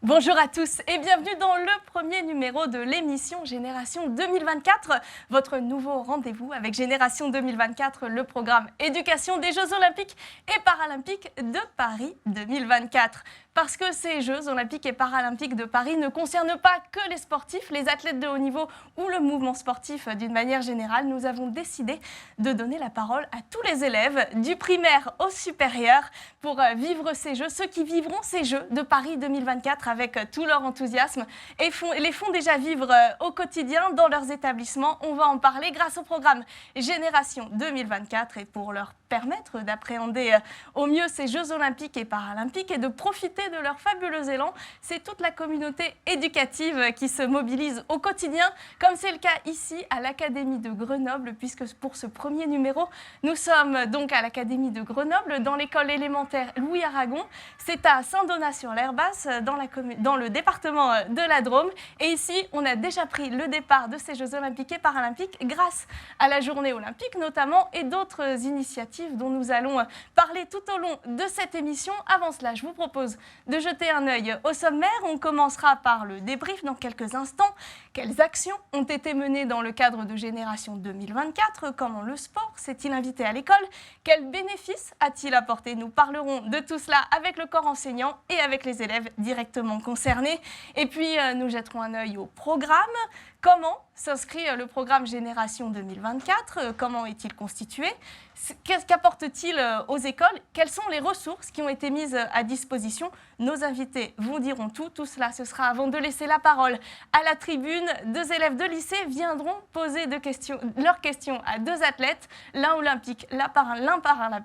Bonjour à tous et bienvenue dans le premier numéro de l'émission Génération 2024, votre nouveau rendez-vous avec Génération 2024, le programme éducation des Jeux Olympiques et Paralympiques de Paris 2024. Parce que ces Jeux Olympiques et Paralympiques de Paris ne concernent pas que les sportifs, les athlètes de haut niveau ou le mouvement sportif d'une manière générale, nous avons décidé de donner la parole à tous les élèves du primaire au supérieur pour vivre ces Jeux, ceux qui vivront ces Jeux de Paris 2024 avec tout leur enthousiasme et les font déjà vivre au quotidien dans leurs établissements. On va en parler grâce au programme Génération 2024 et pour leur permettre d'appréhender au mieux ces Jeux Olympiques et Paralympiques et de profiter de leur fabuleux élan. C'est toute la communauté éducative qui se mobilise au quotidien, comme c'est le cas ici à l'Académie de Grenoble, puisque pour ce premier numéro, nous sommes donc à l'Académie de Grenoble, dans l'école élémentaire Louis Aragon. C'est à Saint-Donat-sur-l'Herbasse, dans le département de la Drôme. Et ici, on a déjà pris le départ de ces Jeux Olympiques et Paralympiques grâce à la Journée Olympique notamment et d'autres initiatives dont nous allons parler tout au long de cette émission. Avant cela, je vous propose de jeter un œil au sommaire. On commencera par le débrief dans quelques instants. Quelles actions ont été menées dans le cadre de Génération 2024? Comment le sport s'est-il invité à l'école? Quels bénéfices a-t-il apporté? Nous parlerons de tout cela avec le corps enseignant et avec les élèves directement concernés. Et puis, nous jetterons un œil au programme. Comment s'inscrit le programme Génération 2024? Comment est-il constitué? Qu'apporte-t-il aux écoles? Quelles sont les ressources qui ont été mises à disposition? Nos invités vous diront tout. Tout cela, ce sera avant de laisser la parole à la tribune. Deux élèves de lycée viendront poser leurs questions à deux athlètes, l'un olympique,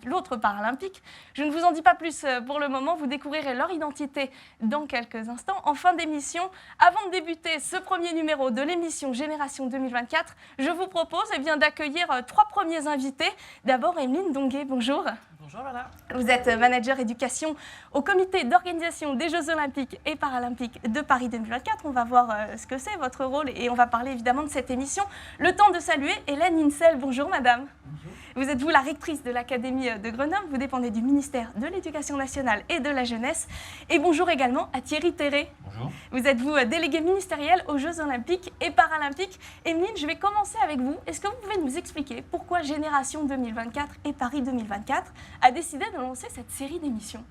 l'autre paralympique. Je ne vous en dis pas plus pour le moment. Vous découvrirez leur identité dans quelques instants. En fin d'émission, avant de débuter ce premier numéro de l'émission Génération 2024, je vous propose d'accueillir trois premiers invités. D'abord, Emeline Donguet, bonjour. Bonjour Lola. Vous êtes manager éducation au comité d'organisation des Jeux Olympiques et Paralympiques de Paris 2024. On va voir ce que c'est votre rôle et on va parler évidemment de cette émission. Le temps de saluer Hélène Insel. Bonjour madame. Bonjour. Vous êtes vous la rectrice de l'Académie de Grenoble. Vous dépendez du ministère de l'Éducation nationale et de la jeunesse. Et bonjour également à Thierry Terré. Bonjour. Vous êtes vous délégué ministériel aux Jeux Olympiques et Paralympiques. Emeline, je vais commencer avec vous. Est-ce que vous pouvez nous expliquer pourquoi Génération 2024 et Paris 2024 a décidé de lancer cette série d'émissions?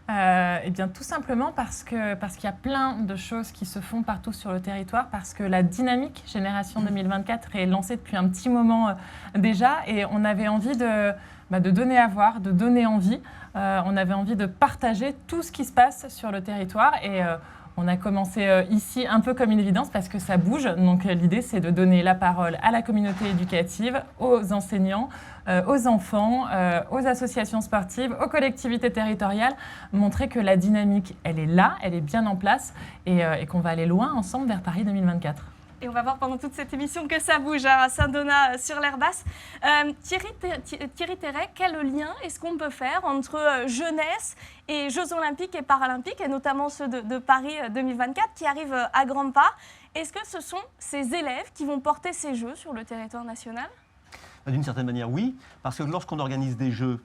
Eh bien, tout simplement parce qu'il y a plein de choses qui se font partout sur le territoire, parce que la dynamique Génération 2024 est lancée depuis un petit moment déjà, et on avait envie de donner à voir, de donner envie. On avait envie de partager tout ce qui se passe sur le territoire, et on a commencé ici un peu comme une évidence parce que ça bouge. Donc l'idée, c'est de donner la parole à la communauté éducative, aux enseignants, aux enfants, aux associations sportives, aux collectivités territoriales, montrer que la dynamique, elle est là, elle est bien en place et qu'on va aller loin ensemble vers Paris 2024. Et on va voir pendant toute cette émission que ça bouge à Saint-Donat-sur-l'Herbasse. Thierry Terret, quel lien est-ce qu'on peut faire entre jeunesse et Jeux Olympiques et Paralympiques, et notamment ceux de Paris 2024 qui arrivent à grands pas? Est-ce que ce sont ces élèves qui vont porter ces Jeux sur le territoire national? D'une certaine manière, oui, parce que lorsqu'on organise des Jeux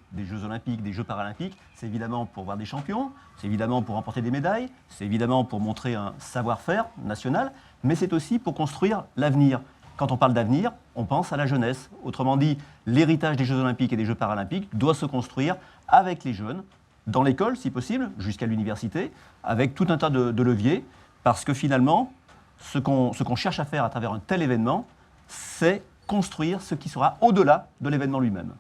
Olympiques, des Jeux Paralympiques, c'est évidemment pour voir des champions, c'est évidemment pour remporter des médailles, c'est évidemment pour montrer un savoir-faire national, mais c'est aussi pour construire l'avenir. Quand on parle d'avenir, on pense à la jeunesse. Autrement dit, l'héritage des Jeux Olympiques et des Jeux Paralympiques doit se construire avec les jeunes, dans l'école si possible, jusqu'à l'université, avec tout un tas de leviers, parce que finalement, ce qu'on cherche à faire à travers un tel événement, c'est construire ce qui sera au-delà de l'événement lui-même.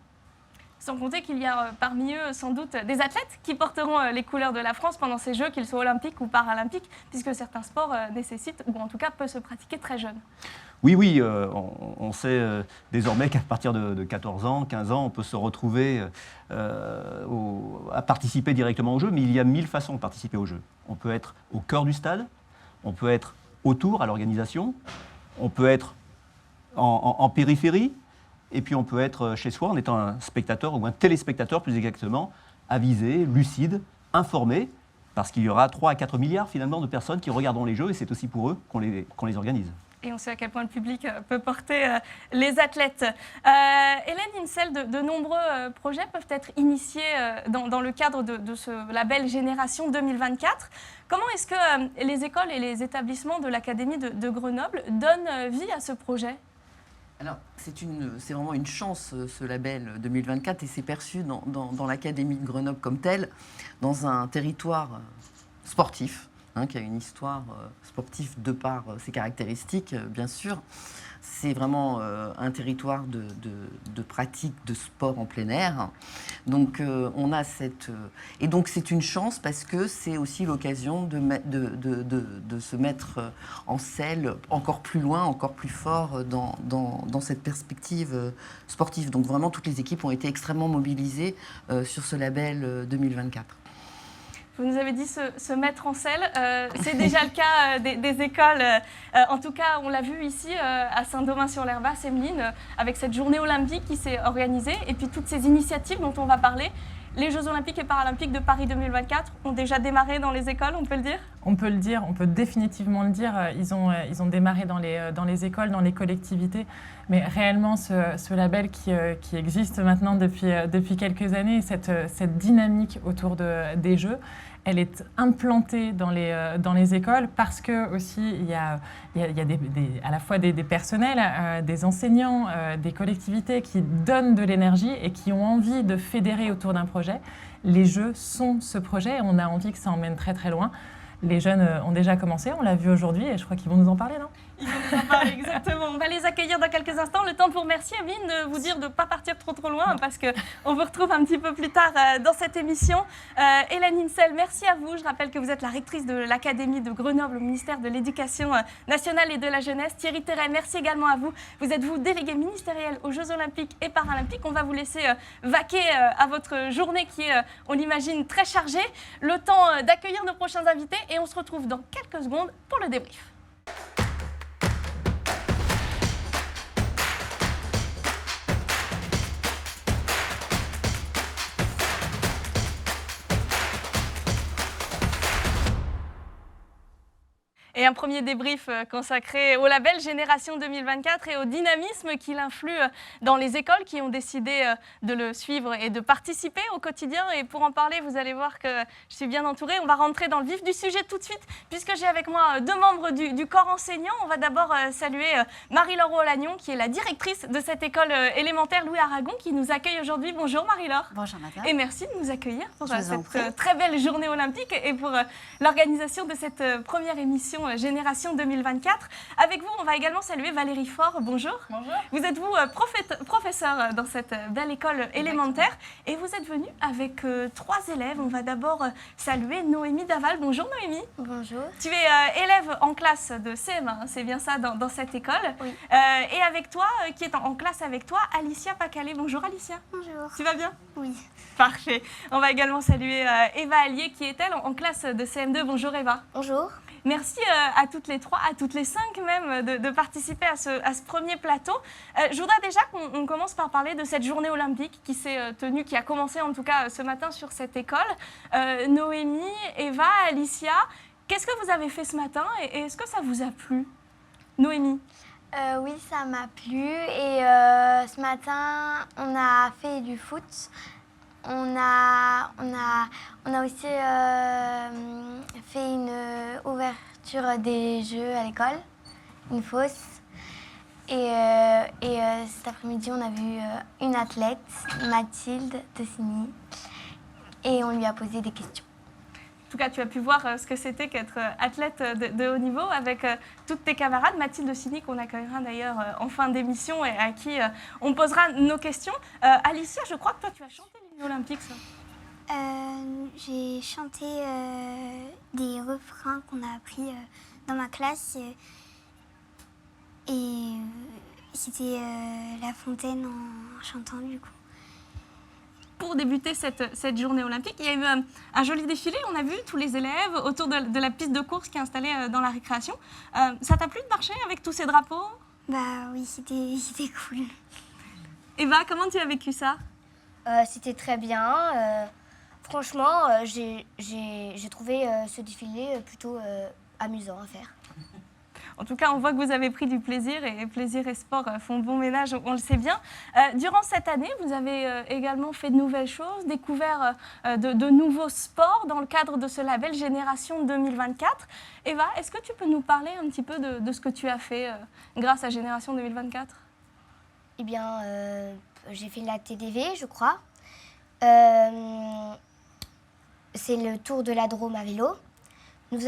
Sans compter qu'il y a parmi eux sans doute des athlètes qui porteront les couleurs de la France pendant ces Jeux, qu'ils soient olympiques ou paralympiques, puisque certains sports nécessitent, ou en tout cas peuvent se pratiquer très jeunes. Oui, on sait désormais qu'à partir de 14 ans, 15 ans, on peut se retrouver à participer directement aux Jeux, mais il y a 1000 façons de participer aux Jeux. On peut être au cœur du stade, on peut être autour à l'organisation, on peut être en périphérie, et puis on peut être chez soi en étant un spectateur ou un téléspectateur plus exactement, avisé, lucide, informé, parce qu'il y aura 3 à 4 milliards finalement de personnes qui regarderont les Jeux et c'est aussi pour eux qu'on les organise. Et on sait à quel point le public peut porter les athlètes. Hélène Insel, de nombreux projets peuvent être initiés dans le cadre de ce label Génération 2024. Comment est-ce que les écoles et les établissements de l'Académie de Grenoble donnent vie à ce projet ? Alors, c'est vraiment une chance, ce label 2024, et c'est perçu dans l'Académie de Grenoble comme tel, dans un territoire sportif, qui a une histoire sportive de par ses caractéristiques, bien sûr. C'est vraiment un territoire de pratique de sport en plein air. Donc, on a et donc, c'est une chance parce que c'est aussi l'occasion de se mettre en selle encore plus loin, encore plus fort dans cette perspective sportive. Donc, vraiment, toutes les équipes ont été extrêmement mobilisées sur ce label 2024. Vous nous avez dit se mettre en selle. C'est déjà le cas des écoles. En tout cas, on l'a vu ici à Saint-Domingue-sur-l'Herbasse, Emeline, avec cette journée olympique qui s'est organisée et puis toutes ces initiatives dont on va parler. Les Jeux Olympiques et Paralympiques de Paris 2024 ont déjà démarré dans les écoles, on peut le dire ? On peut le dire, on peut définitivement le dire. Ils ont démarré dans les écoles, dans les collectivités. Mais réellement, ce label qui existe maintenant depuis quelques années, cette dynamique autour des Jeux, elle est implantée dans les écoles parce que aussi il y a à la fois des personnels, des enseignants, des collectivités qui donnent de l'énergie et qui ont envie de fédérer autour d'un projet. Les Jeux sont ce projet et on a envie que ça emmène très très loin. Les jeunes ont déjà commencé, on l'a vu aujourd'hui et je crois qu'ils vont nous en parler, non ? Ils vont nous en parler, exactement. On va les accueillir dans quelques instants. Le temps de vous remercier, Evelyne, de vous dire de ne pas partir trop loin parce qu'on vous retrouve un petit peu plus tard dans cette émission. Hélène Insel, merci à vous. Je rappelle que vous êtes la rectrice de l'Académie de Grenoble au ministère de l'Éducation nationale et de la jeunesse. Thierry Terret, merci également à vous. Vous êtes délégué ministériel aux Jeux Olympiques et Paralympiques. On va vous laisser vaquer à votre journée qui est, on l'imagine, très chargée. Le temps d'accueillir nos prochains invités et on se retrouve dans quelques secondes pour le débrief. Et un premier débrief consacré au label Génération 2024 et au dynamisme qu'il influe dans les écoles qui ont décidé de le suivre et de participer au quotidien. Et pour en parler, vous allez voir que je suis bien entourée. On va rentrer dans le vif du sujet tout de suite puisque j'ai avec moi deux membres du corps enseignant. On va d'abord saluer Marie-Laure Olagnon qui est la directrice de cette école élémentaire Louis Aragon qui nous accueille aujourd'hui. Bonjour Marie-Laure. Bonjour madame. Et merci de nous accueillir pour cette très belle journée olympique et pour l'organisation de cette première émission Génération 2024. Avec vous, on va également saluer Valérie Faure. Bonjour. Bonjour. Vous êtes professeur dans cette belle école élémentaire et vous êtes venue avec 3 élèves. On va d'abord saluer Noémie Daval. Bonjour Noémie. Bonjour. Tu es élève en classe de CM1, hein, c'est bien ça, dans cette école. Oui. Et avec toi, qui est en classe avec toi, Alicia Pacalé. Bonjour Alicia. Bonjour. Tu vas bien? Oui. Parfait. On va également saluer Eva Allier qui est elle en classe de CM2. Bonjour Eva. Bonjour. Merci à toutes les 3, à toutes les 5 même, de participer à ce premier plateau. Je voudrais déjà qu'on commence par parler de cette journée olympique qui s'est tenue, qui a commencé en tout cas ce matin sur cette école. Noémie, Eva, Alicia, qu'est-ce que vous avez fait ce matin et est-ce que ça vous a plu? Noémie? Oui, ça m'a plu et ce matin, on a fait du foot. On a aussi fait une ouverture des jeux à l'école, une fosse. Et cet après-midi, on a vu une athlète, Mathilde Tessini, et on lui a posé des questions. En tout cas, tu as pu voir ce que c'était qu'être athlète de haut niveau avec toutes tes camarades. Mathilde Tessini, qu'on accueillera d'ailleurs en fin d'émission et à qui on posera nos questions. Alicia, je crois que toi, tu as chanté l'hymne olympique, ça. J'ai chanté des refrains qu'on a appris dans ma classe et c'était La Fontaine en chantant du coup. Pour débuter cette journée olympique, il y a eu un joli défilé. On a vu tous les élèves autour de la piste de course qui est installée dans la récréation. Ça t'a plu de marcher avec tous ces drapeaux? Bah oui, c'était cool. Eva, comment tu as vécu ça? C'était très bien. Franchement, j'ai trouvé ce défilé plutôt amusant à faire. En tout cas, on voit que vous avez pris du plaisir et plaisir et sport font bon ménage, on le sait bien. Durant cette année, vous avez également fait de nouvelles choses, découvert de nouveaux sports dans le cadre de ce label Génération 2024. Eva, est-ce que tu peux nous parler un petit peu de ce que tu as fait grâce à Génération 2024 ? Eh bien, j'ai fait la TDV, je crois. C'est le tour de la Drôme à vélo. Nous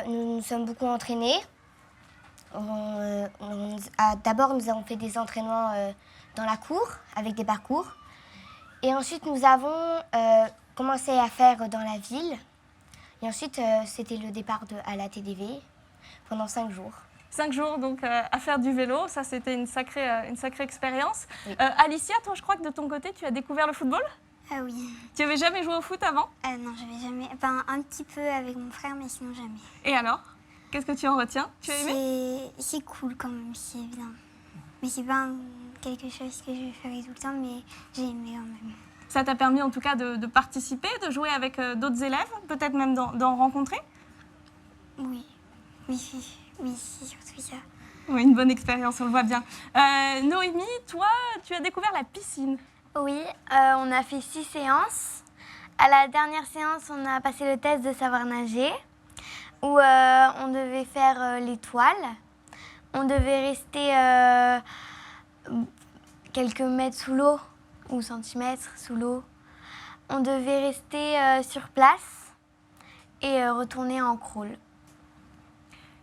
nous sommes beaucoup entraînés. D'abord, nous avons fait des entraînements dans la cour, avec des parcours. Et ensuite, nous avons commencé à faire dans la ville. Et ensuite, c'était le départ à la TDV pendant 5 jours. 5 jours donc à faire du vélo, ça c'était une sacrée expérience. Oui. Alicia, toi je crois que de ton côté tu as découvert le football ? Ah oui. Tu avais jamais joué au foot avant ? Non, j'avais jamais. Enfin, un petit peu avec mon frère, mais sinon jamais. Et alors ? Qu'est-ce que tu en retiens ? Tu as aimé ? C'est cool quand même, c'est bien. Mais c'est pas quelque chose que je ferais tout le temps, mais j'ai aimé quand même. Ça t'a permis en tout cas de participer, de jouer avec d'autres élèves, peut-être même d'en rencontrer ? Oui, c'est surtout ça. Oui, une bonne expérience, on le voit bien. Noémie, toi, tu as découvert la piscine. Oui, on a fait 6 séances. À la dernière séance, on a passé le test de savoir nager, où on devait faire l'étoile. On devait rester quelques mètres sous l'eau, ou centimètres sous l'eau. On devait rester sur place et retourner en crawl.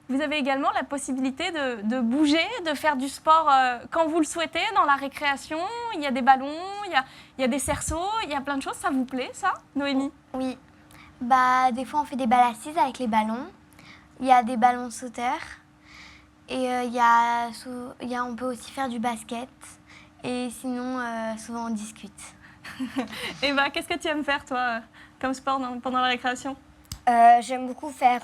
Vous avez également la possibilité de bouger, de faire du sport quand vous le souhaitez, dans la récréation. Il y a des ballons, il y a des cerceaux, il y a plein de choses. Ça vous plaît, ça, Noémie ? Oui, des fois on fait des balles assises avec les ballons. Il y a des ballons sauteurs. Et on peut aussi faire du basket. Et sinon, souvent on discute. Eva, qu'est-ce que tu aimes faire, toi, comme sport pendant la récréation ? J'aime beaucoup faire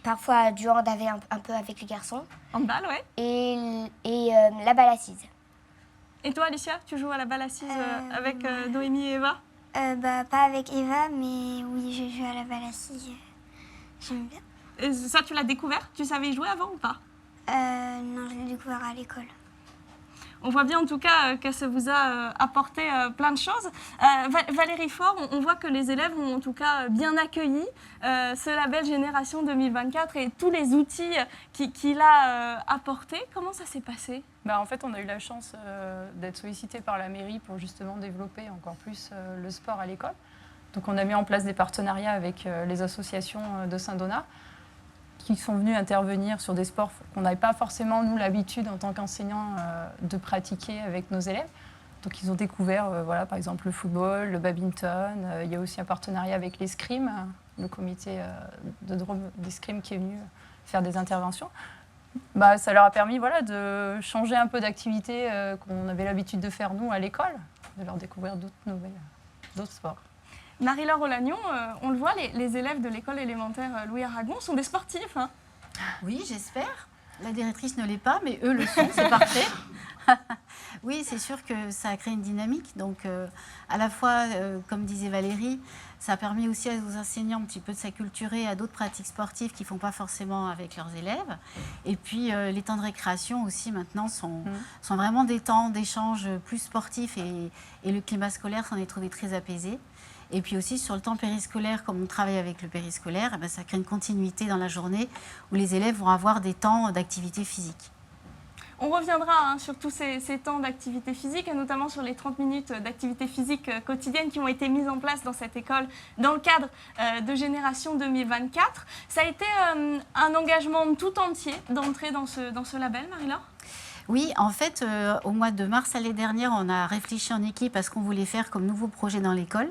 parfois du hand un peu avec les garçons. Handball, ouais. Et la balle assise. Et toi, Alicia, tu joues à la balle assise avec Noémie et Eva ? Pas avec Eva, mais oui, je joue à la balle assise. J'aime bien. Et ça, tu l'as découvert ? Tu savais y jouer avant ou pas ? Non, je l'ai découvert à l'école. On voit bien en tout cas que ça vous a apporté plein de choses. Valérie Faure, on voit que les élèves ont en tout cas bien accueilli ce label Génération 2024 et tous les outils qu'il a apportés. Comment ça s'est passé ? En fait, on a eu la chance d'être sollicité par la mairie pour justement développer encore plus le sport à l'école. Donc on a mis en place des partenariats avec les associations de Saint-Donat qui sont venus intervenir sur des sports qu'on n'avait pas forcément, nous, l'habitude en tant qu'enseignants de pratiquer avec nos élèves. Donc ils ont découvert, par exemple, le football, le badminton. Il y a aussi un partenariat avec l'escrime, le comité de Drôme d'escrime qui est venu faire des interventions. Ça leur a permis de changer un peu d'activité qu'on avait l'habitude de faire, nous, à l'école, de leur découvrir d'autres sports. Marie-Laure Olagnon, on le voit, les élèves de l'école élémentaire Louis Aragon sont des sportifs. Hein. Oui, j'espère. La directrice ne l'est pas, mais eux le sont, c'est parfait. Oui, c'est sûr que ça a créé une dynamique. Donc, à la fois, comme disait Valérie, ça a permis aussi aux enseignants un petit peu de s'acculturer à d'autres pratiques sportives qu'ils ne font pas forcément avec leurs élèves. Et puis, les temps de récréation aussi, maintenant, sont vraiment des temps d'échange plus sportifs et le climat scolaire s'en est trouvé très apaisé. Et puis aussi, sur le temps périscolaire, comme on travaille avec le périscolaire, ça crée une continuité dans la journée où les élèves vont avoir des temps d'activité physique. On reviendra sur tous ces temps d'activité physique, et notamment sur les 30 minutes d'activité physique quotidienne qui ont été mises en place dans cette école dans le cadre de Génération 2024. Ça a été un engagement tout entier d'entrer dans ce label, Marie-Laure ? Oui, en fait, au mois de mars l'année dernière, on a réfléchi en équipe à ce qu'on voulait faire comme nouveau projet dans l'école,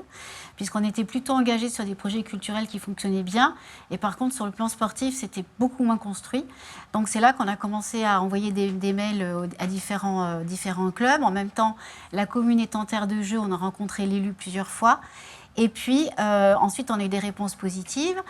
puisqu'on était plutôt engagé sur des projets culturels qui fonctionnaient bien. Et par contre, sur le plan sportif, c'était beaucoup moins construit. Donc c'est là qu'on a commencé à envoyer des mails à différents clubs. En même temps, la commune étant terre de jeu, on a rencontré l'élu plusieurs fois. Et puis, ensuite, on a eu des réponses positives.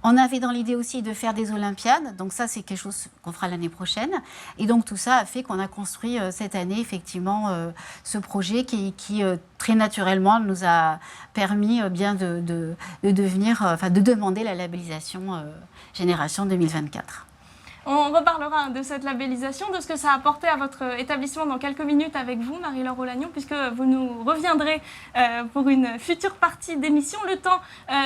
On avait dans l'idée aussi de faire des Olympiades. Donc ça, c'est quelque chose qu'on fera l'année prochaine. Et donc, tout ça a fait qu'on a construit cette année, effectivement, ce projet qui très naturellement, nous a permis bien de demander la labellisation Génération 2024. On reparlera de cette labellisation, de ce que ça a apporté à votre établissement dans quelques minutes avec vous, Marie-Laure Olagnon, puisque vous nous reviendrez pour une future partie d'émission. Le temps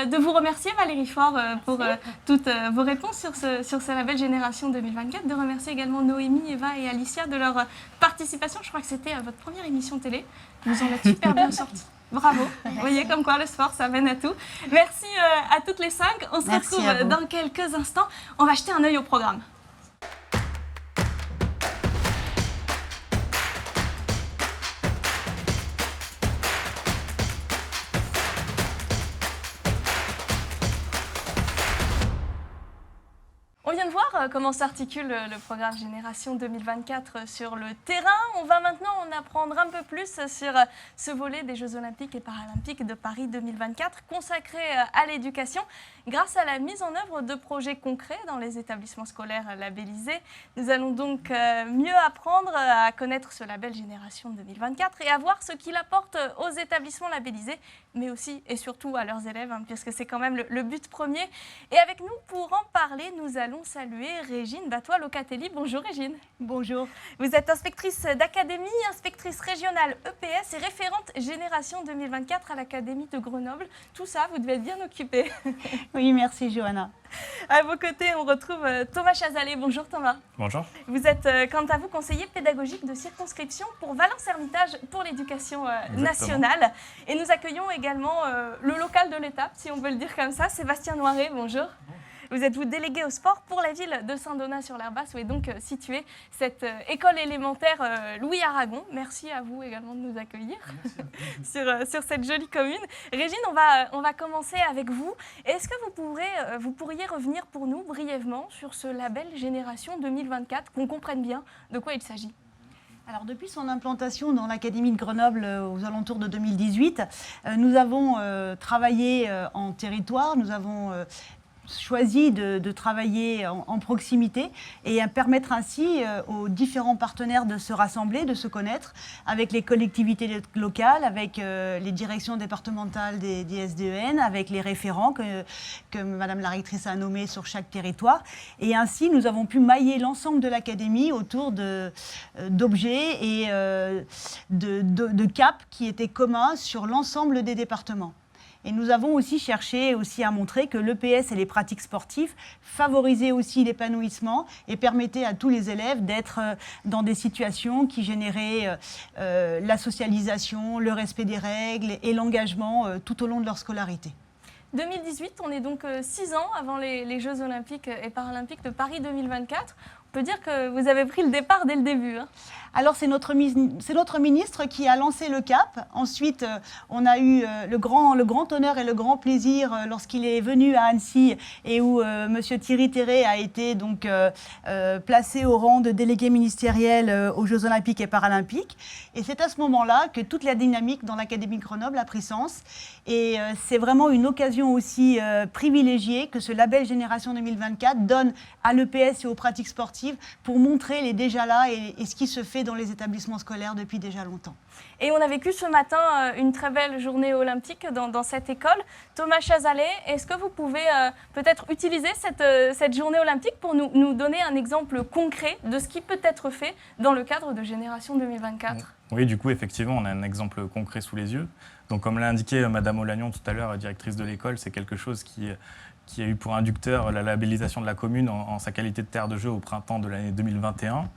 de vous remercier, Valérie Faure, pour toutes vos réponses sur ce label Génération 2024, de remercier également Noémie, Eva et Alicia de leur participation. Je crois que c'était votre première émission télé. Vous en êtes super bien sortis. Bravo. Vous voyez comme quoi le sport, ça mène à tout. Merci à toutes les 5. On se retrouve dans quelques instants. On va jeter un œil au programme. On vient de voir comment s'articule le programme Génération 2024 sur le terrain. On va maintenant en apprendre un peu plus sur ce volet des Jeux Olympiques et Paralympiques de Paris 2024 consacré à l'éducation. Grâce à la mise en œuvre de projets concrets dans les établissements scolaires labellisés, nous allons donc mieux apprendre à connaître ce label Génération 2024 et à voir ce qu'il apporte aux établissements labellisés, mais aussi et surtout à leurs élèves, puisque c'est quand même le but premier. Et avec nous, pour en parler, nous allons saluer Régine Batois-Locatelli. Bonjour Régine. Bonjour. Vous êtes inspectrice d'académie, inspectrice régionale EPS et référente Génération 2024 à l'Académie de Grenoble. Tout ça, vous devez être bien occupée. Oui, merci Johanna. À vos côtés, on retrouve Thomas Chazalet. Bonjour Thomas. Bonjour. Vous êtes, quant à vous, conseiller pédagogique de circonscription pour Valence-Hermitage pour l'éducation nationale. Et nous accueillons également le local de l'étape, si on peut le dire comme ça, Sébastien Noiret. Bonjour. Vous êtes délégué au sport pour la ville de Saint-Donat-sur-l'Herbasse, où est donc située cette école élémentaire Louis Aragon. Merci à vous également de nous accueillir sur cette jolie commune. Régine, on va commencer avec vous. Est-ce que vous pourriez revenir pour nous brièvement sur ce label Génération 2024, qu'on comprenne bien de quoi il s'agit? Alors, depuis son implantation dans l'Académie de Grenoble aux alentours de 2018, nous avons travaillé en territoire, nous avons choisi de travailler en proximité et permettre ainsi aux différents partenaires de se rassembler, de se connaître avec les collectivités locales, avec les directions départementales des SDEN, avec les référents que Madame la rectrice a nommés sur chaque territoire. Et ainsi, nous avons pu mailler l'ensemble de l'académie autour d'objets et de caps qui étaient communs sur l'ensemble des départements. Et nous avons aussi cherché à montrer que l'EPS et les pratiques sportives favorisaient aussi l'épanouissement et permettaient à tous les élèves d'être dans des situations qui généraient la socialisation, le respect des règles et l'engagement tout au long de leur scolarité. 2018, on est donc 6 ans avant les Jeux Olympiques et Paralympiques de Paris 2024. On peut dire que vous avez pris le départ dès le début. Alors, c'est notre ministre qui a lancé le cap. Ensuite, on a eu le grand honneur et le grand plaisir lorsqu'il est venu à Annecy et où M. Thierry Terré a été donc placé au rang de délégué ministériel aux Jeux Olympiques et Paralympiques. Et c'est à ce moment-là que toute la dynamique dans l'Académie de Grenoble a pris sens. Et c'est vraiment une occasion aussi privilégiée que ce label Génération 2024 donne à l'EPS et aux pratiques sportives pour montrer les déjà là et ce qui se fait dans les établissements scolaires depuis déjà longtemps. Et on a vécu ce matin une très belle journée olympique dans cette école. Thomas Chazalet, est-ce que vous pouvez peut-être utiliser cette journée olympique pour nous donner un exemple concret de ce qui peut être fait dans le cadre de Génération 2024 ? Oui, du coup, effectivement, on a un exemple concret sous les yeux. Donc, comme l'a indiqué Madame Olagnon tout à l'heure, directrice de l'école, c'est quelque chose qui a eu pour inducteur la labellisation de la commune en sa qualité de terre de jeu au printemps de l'année 2021.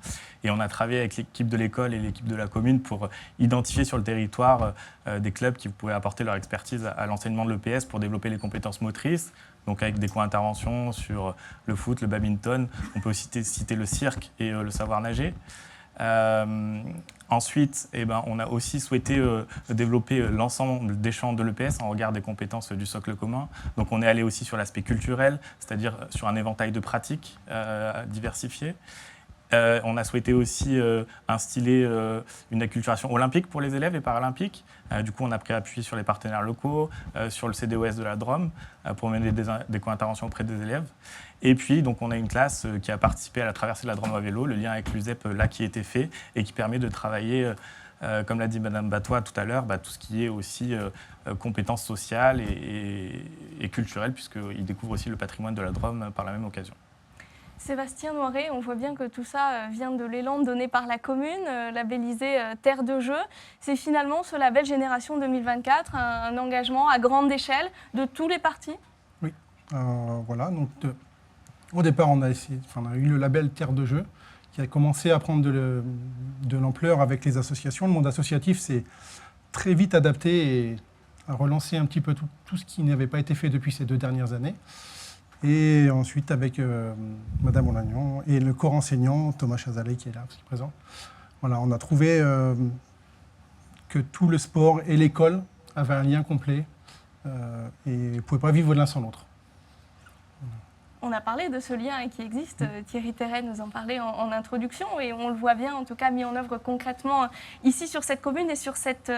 Et on a travaillé avec l'équipe de l'école et l'équipe de la commune pour identifier sur le territoire des clubs qui pouvaient apporter leur expertise à l'enseignement de l'EPS pour développer les compétences motrices, donc avec des coins d'intervention sur le foot, le badminton. On peut aussi citer le cirque et le savoir nager. Ensuite, on a aussi souhaité développer l'ensemble des champs de l'EPS en regard des compétences du socle commun. Donc on est allé aussi sur l'aspect culturel, c'est-à-dire sur un éventail de pratiques diversifiées. On a souhaité aussi instiller une acculturation olympique pour les élèves et paralympiques. Du coup, on a pris appui sur les partenaires locaux, sur le CDOS de la Drôme, pour mener des co-interventions auprès des élèves. Et puis, donc, on a une classe qui a participé à la traversée de la Drôme à vélo, le lien avec l'USEP là qui a été fait et qui permet de travailler, comme l'a dit Madame Batois tout à l'heure, tout ce qui est aussi compétences sociales et culturelles, puisqu'ils découvrent aussi le patrimoine de la Drôme par la même occasion. Sébastien Noiret, on voit bien que tout ça vient de l'élan donné par la commune, labellisé Terre de Jeux. C'est finalement ce label Génération 2024, un engagement à grande échelle de tous les partis? Oui, voilà. Donc, au départ, on a eu le label Terre de Jeux qui a commencé à prendre de l'ampleur avec les associations. Le monde associatif s'est très vite adapté et a relancé un petit peu tout ce qui n'avait pas été fait depuis ces 2 dernières années. Et ensuite, avec Madame Olagnan et le corps enseignant, Thomas Chazalet, qui est là, aussi présent. Voilà, on a trouvé que tout le sport et l'école avaient un lien complet et ne pouvaient pas vivre l'un sans l'autre. On a parlé de ce lien qui existe. Thierry Terret nous en parlait en introduction et on le voit bien, en tout cas, mis en œuvre concrètement ici sur cette commune et sur cette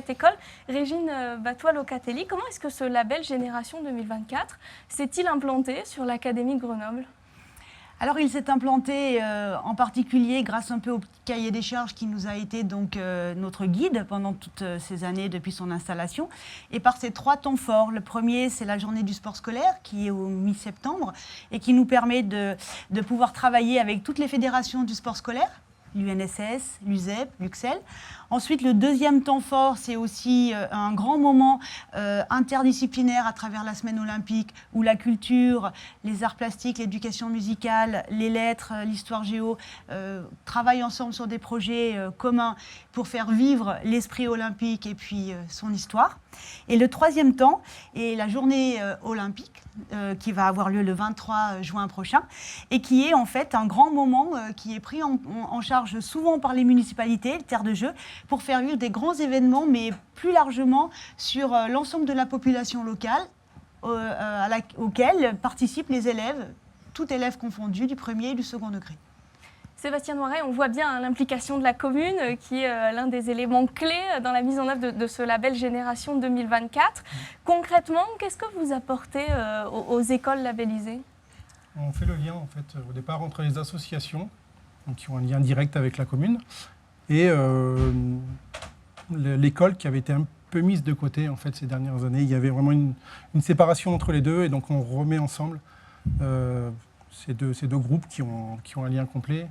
école. Régine Battois-Locatelli, comment est-ce que ce label Génération 2024 s'est-il implanté sur l'Académie de Grenoble ? Alors il s'est implanté en particulier grâce un peu au cahier des charges qui nous a été donc notre guide pendant toutes ces années depuis son installation et par ces 3 temps forts. Le premier, c'est la journée du sport scolaire qui est au mi-septembre et qui nous permet de pouvoir travailler avec toutes les fédérations du sport scolaire, l'UNSS, l'USEP, l'UXEL. Ensuite, le deuxième temps fort, c'est aussi un grand moment interdisciplinaire à travers la semaine olympique où la culture, les arts plastiques, l'éducation musicale, les lettres, l'histoire géo travaillent ensemble sur des projets communs pour faire vivre l'esprit olympique et puis son histoire. Et le troisième temps est la journée olympique qui va avoir lieu le 23 juin prochain et qui est en fait un grand moment qui est pris en charge souvent par les municipalités, Terre de Jeux, pour faire vivre des grands événements, mais plus largement sur l'ensemble de la population locale auquel participent les élèves, tous élèves confondus, du premier et du second degré. Sébastien Noiret, on voit bien l'implication de la commune qui est l'un des éléments clés dans la mise en œuvre de ce label Génération 2024. Concrètement, qu'est-ce que vous apportez aux écoles labellisées ? On fait le lien en fait au départ entre les associations donc, qui ont un lien direct avec la commune et l'école qui avait été un peu mise de côté en fait ces dernières années. Il y avait vraiment une séparation entre les deux et donc on remet ensemble ces deux groupes qui ont un lien complet.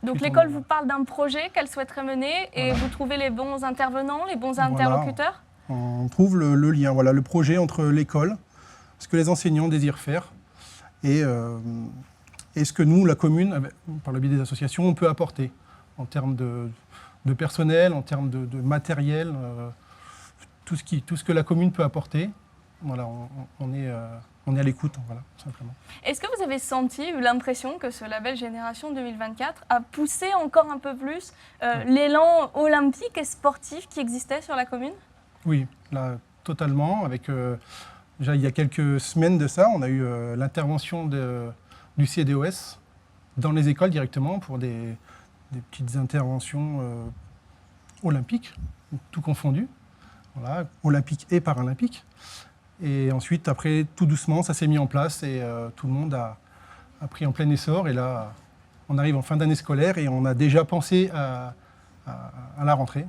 Donc l'école vous parle d'un projet qu'elle souhaiterait mener et vous trouvez les bons intervenants, les bons interlocuteurs ? On trouve le lien, voilà, le projet entre l'école, ce que les enseignants désirent faire et ce que nous, la commune, par le biais des associations, on peut apporter en termes de personnel, en termes de matériel, tout ce que la commune peut apporter. Voilà, on est à l'écoute, voilà, tout simplement. Est-ce que vous avez eu l'impression que ce label Génération 2024 a poussé encore un peu plus l'élan olympique et sportif qui existait sur la commune ? Oui, là, totalement. Déjà, il y a quelques semaines de ça, on a eu l'intervention du CDOS dans les écoles directement pour des petites interventions olympiques, tout confondu, voilà, olympiques et paralympiques. Et ensuite, après, tout doucement, ça s'est mis en place et tout le monde a pris en plein essor. Et là, on arrive en fin d'année scolaire et on a déjà pensé à la rentrée,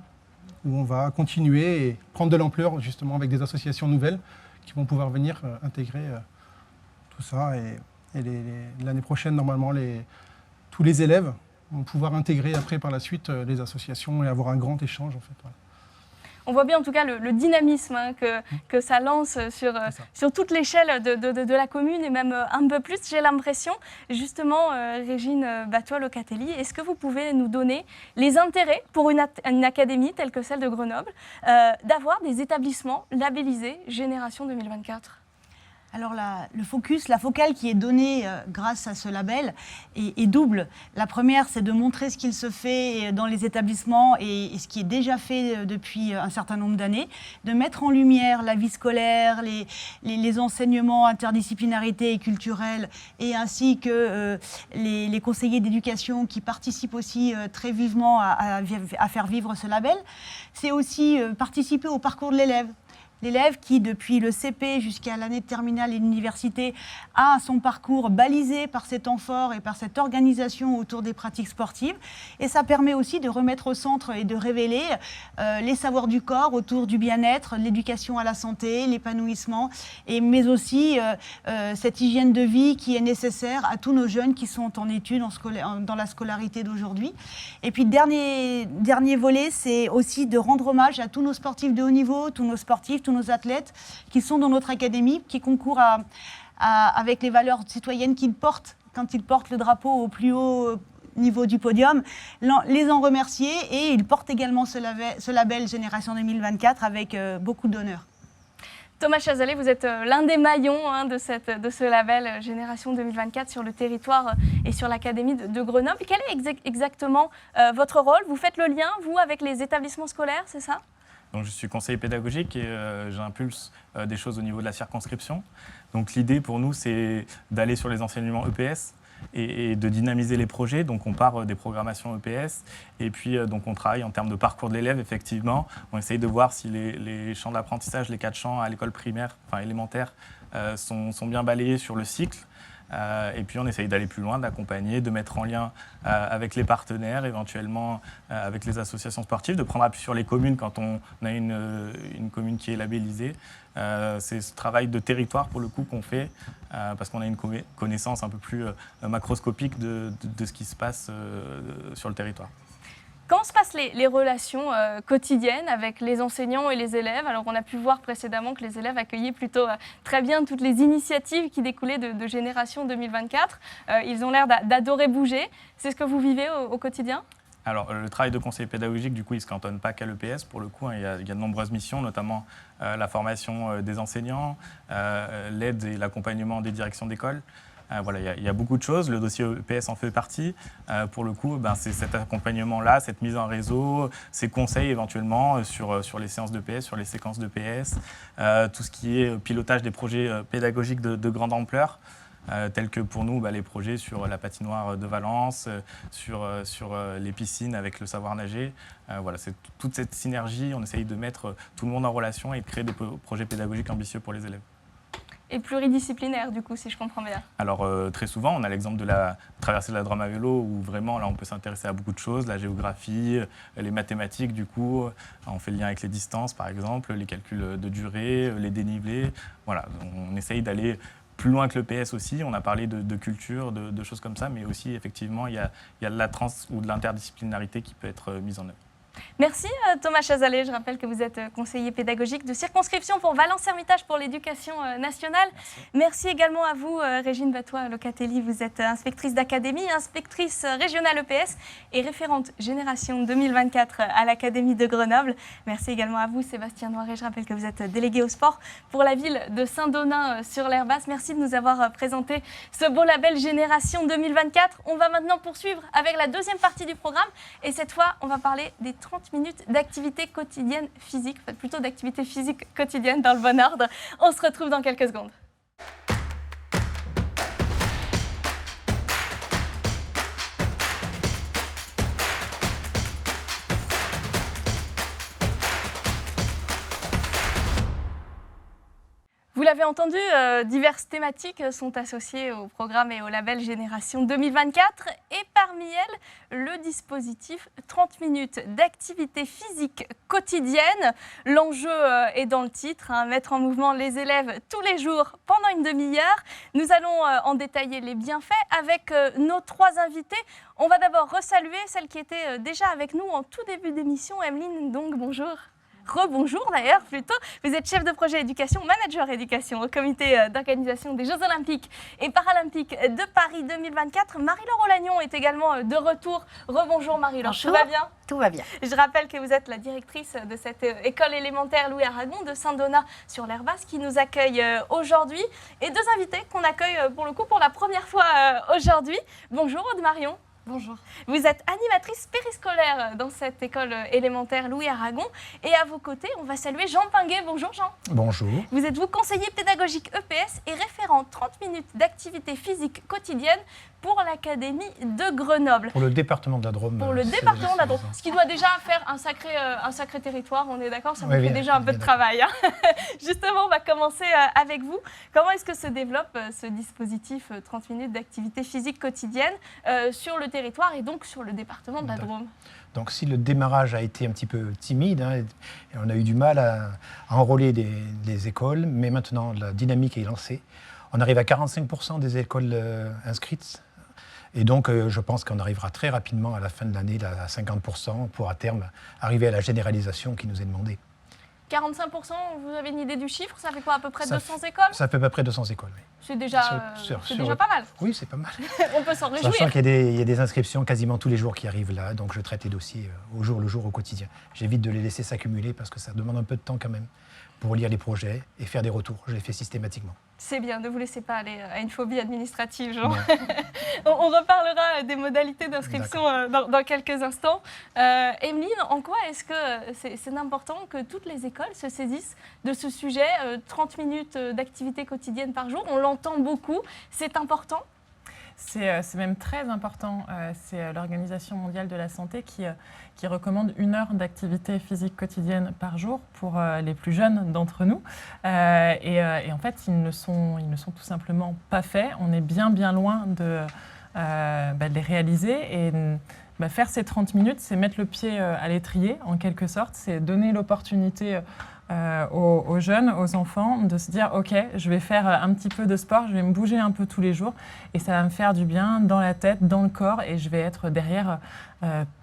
où on va continuer et prendre de l'ampleur justement avec des associations nouvelles qui vont pouvoir venir intégrer tout ça. Et l'année prochaine, normalement, tous les élèves vont pouvoir intégrer après par la suite les associations et avoir un grand échange en fait. Voilà. On voit bien en tout cas le dynamisme que ça lance sur toute l'échelle de la commune et même un peu plus, j'ai l'impression. Justement, Régine Battois-Locatelli, est-ce que vous pouvez nous donner les intérêts pour une académie telle que celle de Grenoble d'avoir des établissements labellisés Génération 2024 ? Alors le focus, la focale qui est donnée grâce à ce label est double. La première, c'est de montrer ce qu'il se fait dans les établissements et ce qui est déjà fait depuis un certain nombre d'années, de mettre en lumière la vie scolaire, les enseignements, interdisciplinarité et culturelle, et ainsi que les conseillers d'éducation qui participent aussi très vivement à faire vivre ce label. C'est aussi participer au parcours de l'élève. L'élève qui, depuis le CP jusqu'à l'année de terminale et l'université, a son parcours balisé par ces temps forts et par cette organisation autour des pratiques sportives. Et ça permet aussi de remettre au centre et de révéler les savoirs du corps autour du bien-être, l'éducation à la santé, l'épanouissement, mais aussi cette hygiène de vie qui est nécessaire à tous nos jeunes qui sont en études dans la scolarité d'aujourd'hui. Et puis, dernier volet, c'est aussi de rendre hommage à tous nos sportifs de haut niveau, tous nos sportifs, tous nos athlètes qui sont dans notre académie, qui concourent avec les valeurs citoyennes qu'ils portent quand ils portent le drapeau au plus haut niveau du podium, les en remercier, et ils portent également ce label Génération 2024 avec beaucoup d'honneur. Thomas Chazalet, vous êtes l'un des maillons de ce label Génération 2024 sur le territoire et sur l'Académie de Grenoble. Quel est exactement votre rôle? Vous faites le lien, vous, avec les établissements scolaires, c'est ça? Donc, je suis conseiller pédagogique et j'impulse des choses au niveau de la circonscription. Donc l'idée pour nous, c'est d'aller sur les enseignements EPS et de dynamiser les projets. Donc on part des programmations EPS et puis donc on travaille en termes de parcours de l'élève, effectivement. On essaye de voir si les champs d'apprentissage, les 4 champs à l'école primaire, enfin élémentaire, sont bien balayés sur le cycle. Et puis on essaye d'aller plus loin, d'accompagner, de mettre en lien avec les partenaires, éventuellement avec les associations sportives, de prendre appui sur les communes quand on a une commune qui est labellisée. C'est ce travail de territoire pour le coup qu'on fait parce qu'on a une connaissance un peu plus macroscopique de ce qui se passe sur le territoire. Comment se passent les relations quotidiennes avec les enseignants et les élèves? Alors, on a pu voir précédemment que les élèves accueillaient plutôt très bien toutes les initiatives qui découlaient de Génération 2024. Ils ont l'air d'adorer bouger. C'est ce que vous vivez au quotidien? Alors, le travail de conseiller pédagogique, du coup, il ne se cantonne pas qu'à l'EPS. Pour le coup, il y a de nombreuses missions, notamment la formation des enseignants, l'aide et l'accompagnement des directions d'école. Voilà, il y a beaucoup de choses. Le dossier EPS en fait partie. Pour le coup, c'est cet accompagnement-là, cette mise en réseau, ces conseils éventuellement sur les séances d'EPS, sur les séquences d'EPS, tout ce qui est pilotage des projets pédagogiques de grande ampleur. Tels que pour nous les projets sur la patinoire de Valence, sur les piscines avec le savoir nager. Voilà, c'est toute cette synergie, on essaye de mettre tout le monde en relation et de créer des projets pédagogiques ambitieux pour les élèves. Et pluridisciplinaire, du coup, si je comprends bien. Alors, très souvent, on a l'exemple de la traversée de la Drôme à vélo, où vraiment, là, on peut s'intéresser à beaucoup de choses, la géographie, les mathématiques, du coup. On fait le lien avec les distances, par exemple, les calculs de durée, les dénivelés. Voilà, on essaye d'aller plus loin que le PS aussi. On a parlé de culture, de choses comme ça, mais aussi, effectivement, il y a de la ou de l'interdisciplinarité qui peut être mise en œuvre. Merci Thomas Chazalet. Je rappelle que vous êtes conseiller pédagogique de circonscription pour Valence-Hermitage pour l'éducation nationale. Merci également à vous, Régine Batois-Locatelli. Vous êtes inspectrice d'académie, inspectrice régionale EPS et référente Génération 2024 à l'Académie de Grenoble. Merci également à vous, Sébastien Noiret. Je rappelle que vous êtes délégué au sport pour la ville de Saint-Donat sur l'Aire Basse. Merci de nous avoir présenté ce beau label Génération 2024. On va maintenant poursuivre avec la deuxième partie du programme et cette fois, on va parler des 30 minutes d'activité quotidienne physique, enfin plutôt d'activité physique quotidienne dans le bon ordre. On se retrouve dans quelques secondes. Vous l'avez entendu, diverses thématiques sont associées au programme et au label Génération 2024 et parmi elles, le dispositif 30 minutes d'activité physique quotidienne. L'enjeu est dans le titre, mettre en mouvement les élèves tous les jours pendant une demi-heure. Nous allons en détailler les bienfaits avec nos 3 invités. On va d'abord resaluer celle qui était déjà avec nous en tout début d'émission, Emeline Donc, bonjour. Rebonjour d'ailleurs plutôt. Vous êtes chef de projet éducation, manager éducation au comité d'organisation des Jeux Olympiques et Paralympiques de Paris 2024. Marie-Laure Olagnon est également de retour. Rebonjour Marie-Laure, tout va bien? Tout va bien. Je rappelle que vous êtes la directrice de cette école élémentaire Louis Aragon de Saint-Donat sur l'Aire Basse qui nous accueille aujourd'hui. Et 2 invités qu'on accueille pour le coup pour la première fois aujourd'hui. Bonjour Aude Marion. Bonjour. Vous êtes animatrice périscolaire dans cette école élémentaire Louis Aragon. Et à vos côtés, on va saluer Jean Pinguet. Bonjour Jean. Bonjour. Vous êtes conseiller pédagogique EPS et référent 30 minutes d'activité physique quotidienne pour l'Académie de Grenoble. Pour le département de la Drôme. Pour le département de la Drôme. Ce qui doit déjà faire un sacré territoire, on est d'accord, ça vous fait déjà un peu de travail. Hein. Justement, on va commencer avec vous. Comment est-ce que se développe ce dispositif 30 minutes d'activité physique quotidienne sur le territoire et donc sur le département de la Drôme? Donc si le démarrage a été un petit peu timide, hein, et on a eu du mal à enrôler des écoles, mais maintenant la dynamique est lancée. On arrive à 45% des écoles inscrites. Et donc, je pense qu'on arrivera très rapidement à la fin de l'année à 50% pour à terme arriver à la généralisation qui nous est demandée. 45%, vous avez une idée du chiffre? Ça fait quoi, à peu près 200 écoles? Ça fait à peu près 200 écoles, oui. C'est déjà pas mal. Oui, c'est pas mal. On peut s'en réjouir. Sachant qu'il y a des inscriptions quasiment tous les jours qui arrivent là, donc je traite les dossiers au jour le jour, au quotidien. J'évite de les laisser s'accumuler parce que ça demande un peu de temps quand même pour lire les projets et faire des retours. Je les fais systématiquement. C'est bien, ne vous laissez pas aller à une phobie administrative, Jean. On reparlera des modalités d'inscription dans quelques instants. Emeline, en quoi est-ce que c'est important que toutes les écoles se saisissent de ce sujet, 30 minutes d'activité quotidienne par jour? On l'entend beaucoup, c'est important? C'est même très important. C'est l'Organisation mondiale de la santé qui recommande 1 heure d'activité physique quotidienne par jour pour les plus jeunes d'entre nous. Et en fait, ils ne sont tout simplement pas faits. On est bien loin de les réaliser. Et faire ces 30 minutes, c'est mettre le pied à l'étrier, en quelque sorte. C'est donner l'opportunité aux jeunes, aux enfants, de se dire « Ok, je vais faire un petit peu de sport, je vais me bouger un peu tous les jours et ça va me faire du bien dans la tête, dans le corps et je vais être derrière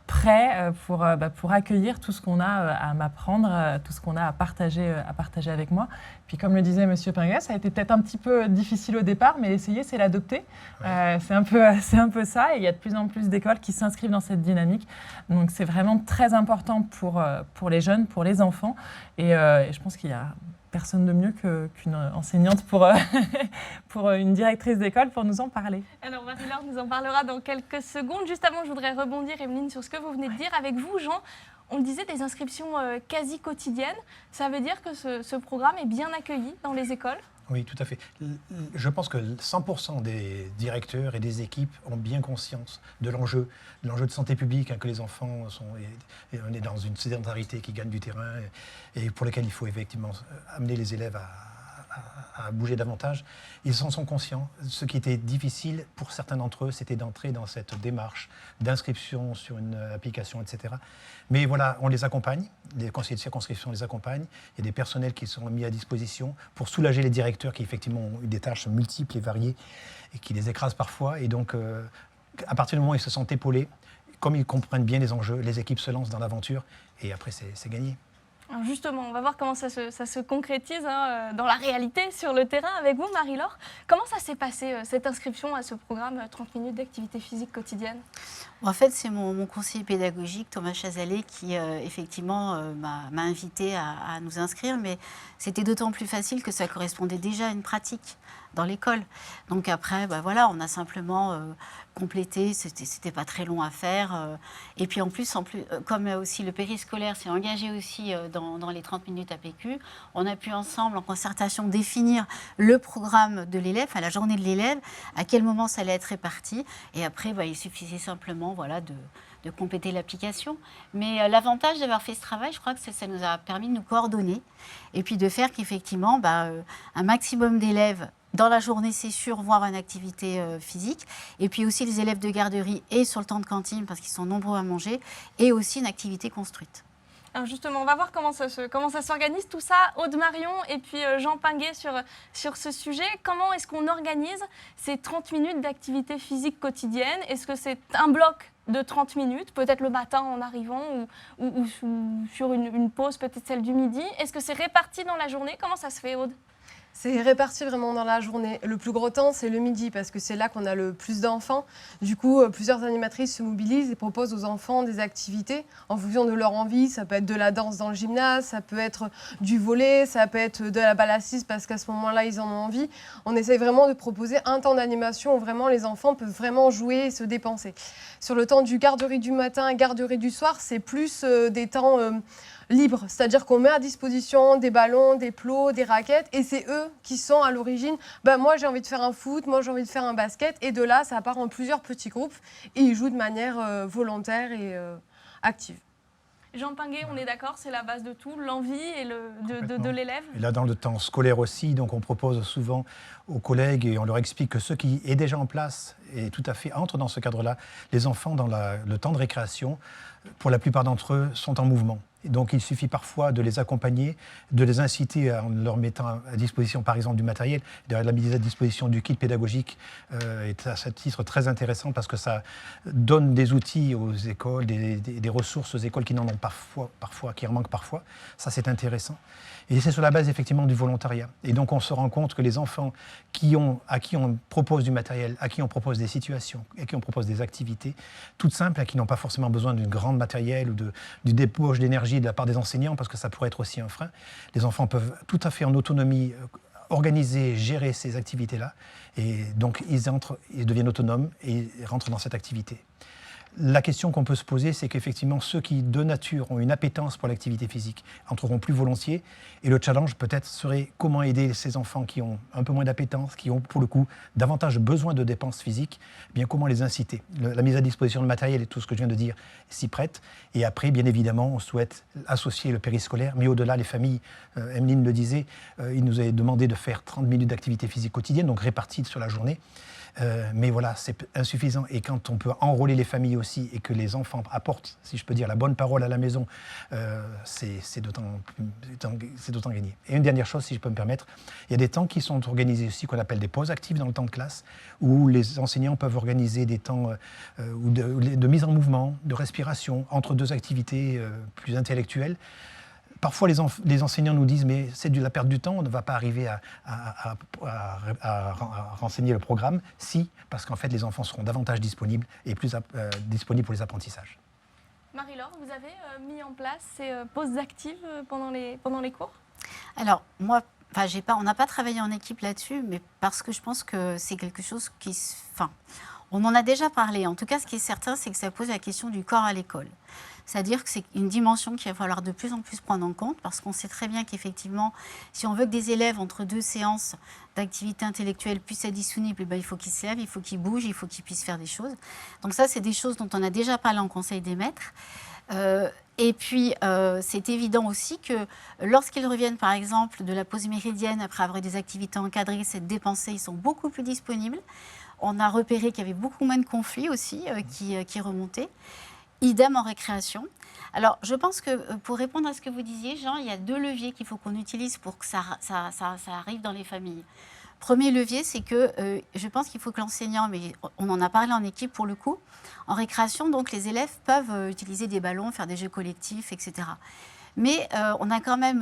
prêt pour accueillir tout ce qu'on a à m'apprendre, tout ce qu'on a à partager avec moi. » Puis comme le disait M. Pinguet, ça a été peut-être un petit peu difficile au départ, mais essayer, c'est l'adopter. Ouais. C'est un peu ça, et il y a de plus en plus d'écoles qui s'inscrivent dans cette dynamique. Donc c'est vraiment très important pour les jeunes, pour les enfants, et je pense qu'il y a personne de mieux qu'une enseignante pour une directrice d'école pour nous en parler. Alors Marie-Laure nous en parlera dans quelques secondes. Juste avant, je voudrais rebondir, Emeline, sur ce que vous venez de dire. Avec vous, Jean, on le disait, des inscriptions quasi quotidiennes. Ça veut dire que ce programme est bien accueilli dans les écoles? Oui, tout à fait. Je pense que 100% des directeurs et des équipes ont bien conscience de l'enjeu de santé publique, hein, que les enfants sont... Et on est dans une sédentarité qui gagne du terrain et pour lequel il faut effectivement amener les élèves à bouger davantage. Ils en sont conscients. Ce qui était difficile pour certains d'entre eux, c'était d'entrer dans cette démarche d'inscription sur une application, etc. Mais voilà, on les accompagne, les conseillers de circonscription les accompagnent, il y a des personnels qui sont mis à disposition pour soulager les directeurs qui effectivement ont eu des tâches multiples et variées et qui les écrasent parfois. Et donc, à partir du moment où ils se sentent épaulés, comme ils comprennent bien les enjeux, les équipes se lancent dans l'aventure et après c'est gagné. Alors justement, on va voir comment ça se concrétise dans la réalité, sur le terrain, avec vous, Marie-Laure. Comment ça s'est passé, cette inscription à ce programme 30 minutes d'activité physique quotidienne? En fait, c'est mon conseiller pédagogique, Thomas Chazalet, qui effectivement m'a invité à nous inscrire, mais c'était d'autant plus facile que ça correspondait déjà à une pratique dans l'école. Donc après, voilà, on a simplement complété, c'était pas très long à faire. Et puis en plus, comme aussi le périscolaire s'est engagé aussi dans les 30 minutes APQ, on a pu ensemble, en concertation, définir le programme de l'élève, enfin la journée de l'élève, à quel moment ça allait être réparti. Et après, il suffisait simplement de compléter l'application. Mais l'avantage d'avoir fait ce travail, je crois que ça nous a permis de nous coordonner et puis de faire qu'effectivement, un maximum d'élèves dans la journée, c'est sûr, vont avoir une activité physique. Et puis aussi les élèves de garderie et sur le temps de cantine, parce qu'ils sont nombreux à manger, et aussi une activité construite. Alors justement, on va voir comment ça s'organise tout ça. Aude Marion et puis Jean Pinguet sur ce sujet. Comment est-ce qu'on organise ces 30 minutes d'activité physique quotidienne? Est-ce que c'est un bloc de 30 minutes, peut-être le matin en arrivant ou sur une pause, peut-être celle du midi? Est-ce que c'est réparti dans la journée? Comment ça se fait, Aude? C'est réparti vraiment dans la journée. Le plus gros temps, c'est le midi, parce que c'est là qu'on a le plus d'enfants. Du coup, plusieurs animatrices se mobilisent et proposent aux enfants des activités en fonction de leur envie. Ça peut être de la danse dans le gymnase, ça peut être du volley, ça peut être de la balle assise, parce qu'à ce moment-là, ils en ont envie. On essaye vraiment de proposer un temps d'animation où vraiment les enfants peuvent vraiment jouer et se dépenser. Sur le temps du garderie du matin et garderie du soir, c'est plus des temps libres, c'est-à-dire qu'on met à disposition des ballons, des plots, des raquettes, et c'est eux qui sont à l'origine. Moi, j'ai envie de faire un foot, moi, j'ai envie de faire un basket, et de là, ça part en plusieurs petits groupes, et ils jouent de manière volontaire et active. Jean Pinguet, on est d'accord, c'est la base de tout, l'envie et de l'élève. Et là, dans le temps scolaire aussi, donc on propose souvent aux collègues et on leur explique que ce qui est déjà en place et tout à fait entre dans ce cadre-là. Les enfants, dans le temps de récréation, pour la plupart d'entre eux, sont en mouvement. Et donc, il suffit parfois de les accompagner, de les inciter en leur mettant à disposition, par exemple, du matériel. D'ailleurs, la mise à disposition du kit pédagogique est à ce titre très intéressant parce que ça donne des outils aux écoles, des ressources aux écoles qui n'en ont parfois, qui en manquent parfois. Ça, c'est intéressant. Et c'est sur la base, effectivement, du volontariat. Et donc, on se rend compte que les enfants à qui on propose du matériel, à qui on propose des situations, à qui on propose des activités toutes simples, à qui n'ont pas forcément besoin d'une grande matériel ou du débauche d'énergie de la part des enseignants, parce que ça pourrait être aussi un frein. Les enfants peuvent tout à fait en autonomie organiser, gérer ces activités-là. Et donc, ils deviennent autonomes et rentrent dans cette activité. La question qu'on peut se poser, c'est qu'effectivement, ceux qui, de nature, ont une appétence pour l'activité physique entreront plus volontiers. Et le challenge, peut-être, serait comment aider ces enfants qui ont un peu moins d'appétence, qui ont, pour le coup, davantage besoin de dépenses physiques, eh bien, comment les inciter. La mise à disposition de matériel et tout ce que je viens de dire s'y prête. Et après, bien évidemment, on souhaite associer le périscolaire, mais au-delà, les familles, Emeline le disait, il nous avait demandé de faire 30 minutes d'activité physique quotidienne, donc réparties sur la journée. Mais voilà, c'est insuffisant. Et quand on peut enrôler les familles aussi et que les enfants apportent, si je peux dire, la bonne parole à la maison, c'est d'autant gagné. Et une dernière chose, si je peux me permettre, il y a des temps qui sont organisés aussi, qu'on appelle des pauses actives dans le temps de classe, où les enseignants peuvent organiser des temps de mise en mouvement, de respiration, entre deux activités plus intellectuelles. Parfois, les enseignants nous disent « mais c'est de la perte du temps, on ne va pas arriver à renseigner le programme ». Si, parce qu'en fait, les enfants seront davantage disponibles et plus disponibles pour les apprentissages. Marie-Laure, vous avez mis en place ces pauses actives pendant les cours? Alors, moi, on n'a pas travaillé en équipe là-dessus, mais parce que je pense que c'est quelque chose qui... on en a déjà parlé. En tout cas, ce qui est certain, c'est que ça pose la question du corps à l'école. C'est-à-dire que c'est une dimension qu'il va falloir de plus en plus prendre en compte, parce qu'on sait très bien qu'effectivement, si on veut que des élèves, entre deux séances d'activité intellectuelle, puissent être disponibles, il faut qu'ils se lèvent, il faut qu'ils bougent, il faut qu'ils puissent faire des choses. Donc ça, c'est des choses dont on a déjà parlé en conseil des maîtres. Et puis, c'est évident aussi que lorsqu'ils reviennent, par exemple, de la pause méridienne, après avoir eu des activités encadrées, s'être dépensés, ils sont beaucoup plus disponibles. On a repéré qu'il y avait beaucoup moins de conflits aussi qui remontaient. Idem en récréation. Alors, je pense que pour répondre à ce que vous disiez, Jean, il y a deux leviers qu'il faut qu'on utilise pour que ça arrive dans les familles. Premier levier, c'est que je pense qu'il faut que l'enseignant, mais on en a parlé en équipe pour le coup, en récréation, donc les élèves peuvent utiliser des ballons, faire des jeux collectifs, etc. Mais on a quand même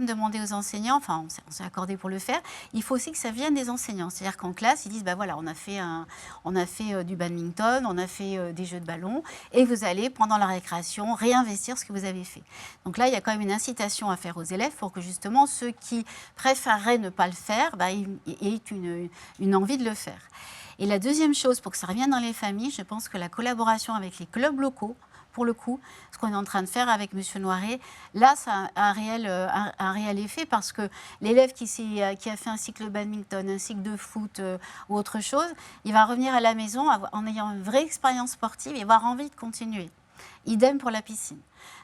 demandé aux enseignants, enfin on s'est accordé pour le faire, il faut aussi que ça vienne des enseignants. C'est-à-dire qu'en classe, ils disent, voilà, on a fait du badminton, on a fait des jeux de ballon, et vous allez, pendant la récréation, réinvestir ce que vous avez fait. Donc là, il y a quand même une incitation à faire aux élèves pour que justement ceux qui préféreraient ne pas le faire aient une envie de le faire. Et la deuxième chose, pour que ça revienne dans les familles, je pense que la collaboration avec les clubs locaux, pour le coup, ce qu'on est en train de faire avec M. Noiret, là, ça a un réel effet parce que l'élève qui a fait un cycle badminton, un cycle de foot ou autre chose, il va revenir à la maison en ayant une vraie expérience sportive et avoir envie de continuer. Idem pour la piscine.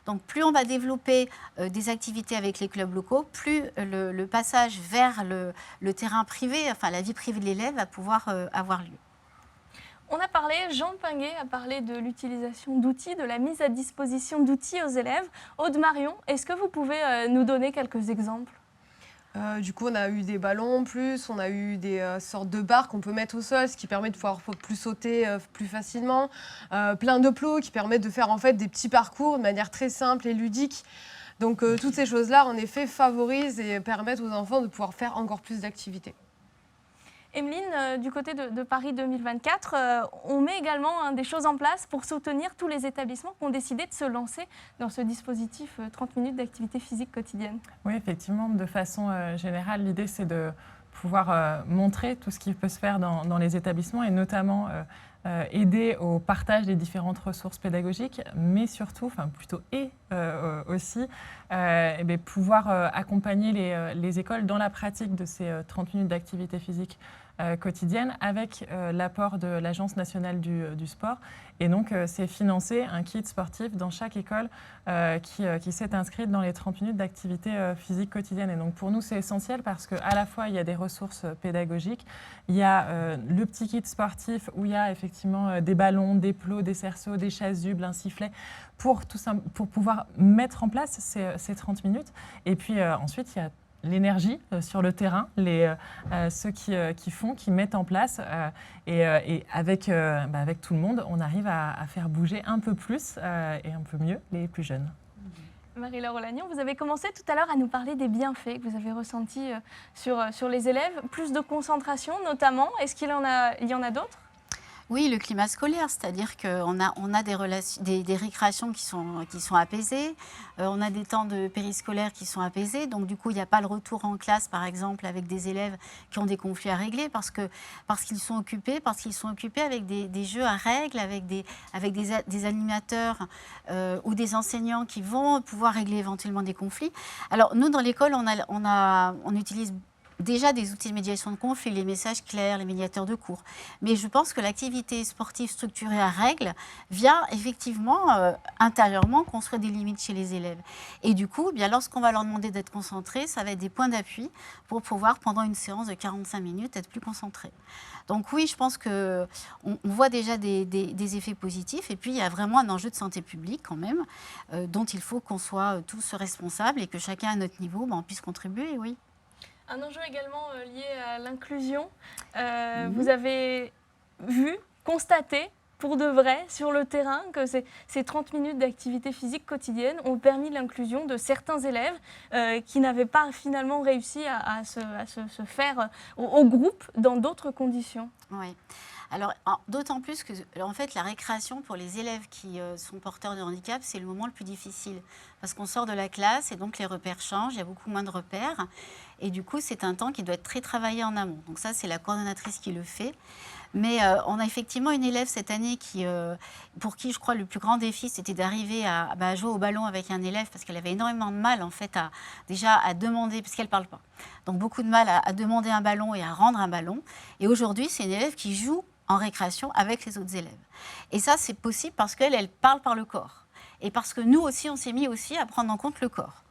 Donc, plus on va développer des activités avec les clubs locaux, plus le passage vers le terrain privé, enfin la vie privée de l'élève, va pouvoir avoir lieu. On a parlé, Jean Pinguet a parlé de l'utilisation d'outils, de la mise à disposition d'outils aux élèves. Aude Marion, est-ce que vous pouvez nous donner quelques exemples? Du coup, on a eu des ballons en plus, on a eu des sortes de barres qu'on peut mettre au sol, ce qui permet de pouvoir plus sauter plus facilement. Plein de plots qui permettent de faire en fait des petits parcours de manière très simple et ludique. Donc toutes ces choses-là, en effet, favorisent et permettent aux enfants de pouvoir faire encore plus d'activités. Emeline, du côté de Paris 2024, on met également des choses en place pour soutenir tous les établissements qui ont décidé de se lancer dans ce dispositif 30 minutes d'activité physique quotidienne. Oui, effectivement, de façon générale, l'idée c'est de pouvoir montrer tout ce qui peut se faire dans les établissements et notamment aider au partage des différentes ressources pédagogiques, mais surtout, enfin plutôt aussi, pouvoir accompagner les écoles dans la pratique de ces 30 minutes d'activité physique quotidienne avec l'apport de l'Agence nationale du sport. Et donc, c'est financer un kit sportif dans chaque école qui s'est inscrite dans les 30 minutes d'activité physique quotidienne. Et donc, pour nous, c'est essentiel parce qu'à la fois, il y a des ressources pédagogiques, il y a le petit kit sportif où il y a effectivement des ballons, des plots, des cerceaux, des chasubles, un sifflet, pour pouvoir mettre en place ces 30 minutes. Et puis ensuite, il y a l'énergie sur le terrain, ceux qui mettent en place et avec tout le monde, on arrive à faire bouger un peu plus et un peu mieux les plus jeunes. Marie-Laure Olagnon, vous avez commencé tout à l'heure à nous parler des bienfaits que vous avez ressentis sur les élèves, plus de concentration notamment. Est-ce qu'il y en a d'autres ? Oui, le climat scolaire, c'est-à-dire qu'on a des récréations qui sont apaisées, on a des temps de périscolaire qui sont apaisés, donc du coup, il n'y a pas le retour en classe, par exemple, avec des élèves qui ont des conflits à régler parce qu'ils sont occupés avec des jeux à règles, avec des animateurs ou des enseignants qui vont pouvoir régler éventuellement des conflits. Alors, nous, dans l'école, on utilise déjà des outils de médiation de conflits, les messages clairs, les médiateurs de cours. Mais je pense que l'activité sportive structurée à règles vient effectivement intérieurement construire des limites chez les élèves. Et du coup, bien, lorsqu'on va leur demander d'être concentrés, ça va être des points d'appui pour pouvoir, pendant une séance de 45 minutes, être plus concentrés. Donc oui, je pense qu'on voit déjà des effets positifs. Et puis, il y a vraiment un enjeu de santé publique quand même, dont il faut qu'on soit tous responsables et que chacun à notre niveau on puisse contribuer, oui. Un enjeu également lié à l'inclusion. Vous avez constaté pour de vrai sur le terrain que ces 30 minutes d'activité physique quotidienne ont permis l'inclusion de certains élèves qui n'avaient pas finalement réussi à se faire au groupe dans d'autres conditions. Oui. Alors, d'autant plus que en fait, la récréation pour les élèves qui sont porteurs de handicap, c'est le moment le plus difficile. Parce qu'on sort de la classe et donc les repères changent, il y a beaucoup moins de repères. Et du coup, c'est un temps qui doit être très travaillé en amont. Donc ça, c'est la coordonnatrice qui le fait. Mais on a effectivement une élève cette année pour qui, je crois, le plus grand défi, c'était d'arriver à jouer au ballon avec un élève parce qu'elle avait énormément de mal, en fait, à demander, parce qu'elle ne parle pas. Donc beaucoup de mal à demander un ballon et à rendre un ballon. Et aujourd'hui, c'est une élève qui joue en récréation avec les autres élèves. Et ça, c'est possible parce qu'elle parle par le corps. Et parce que nous aussi, on s'est mis aussi à prendre en compte le corps.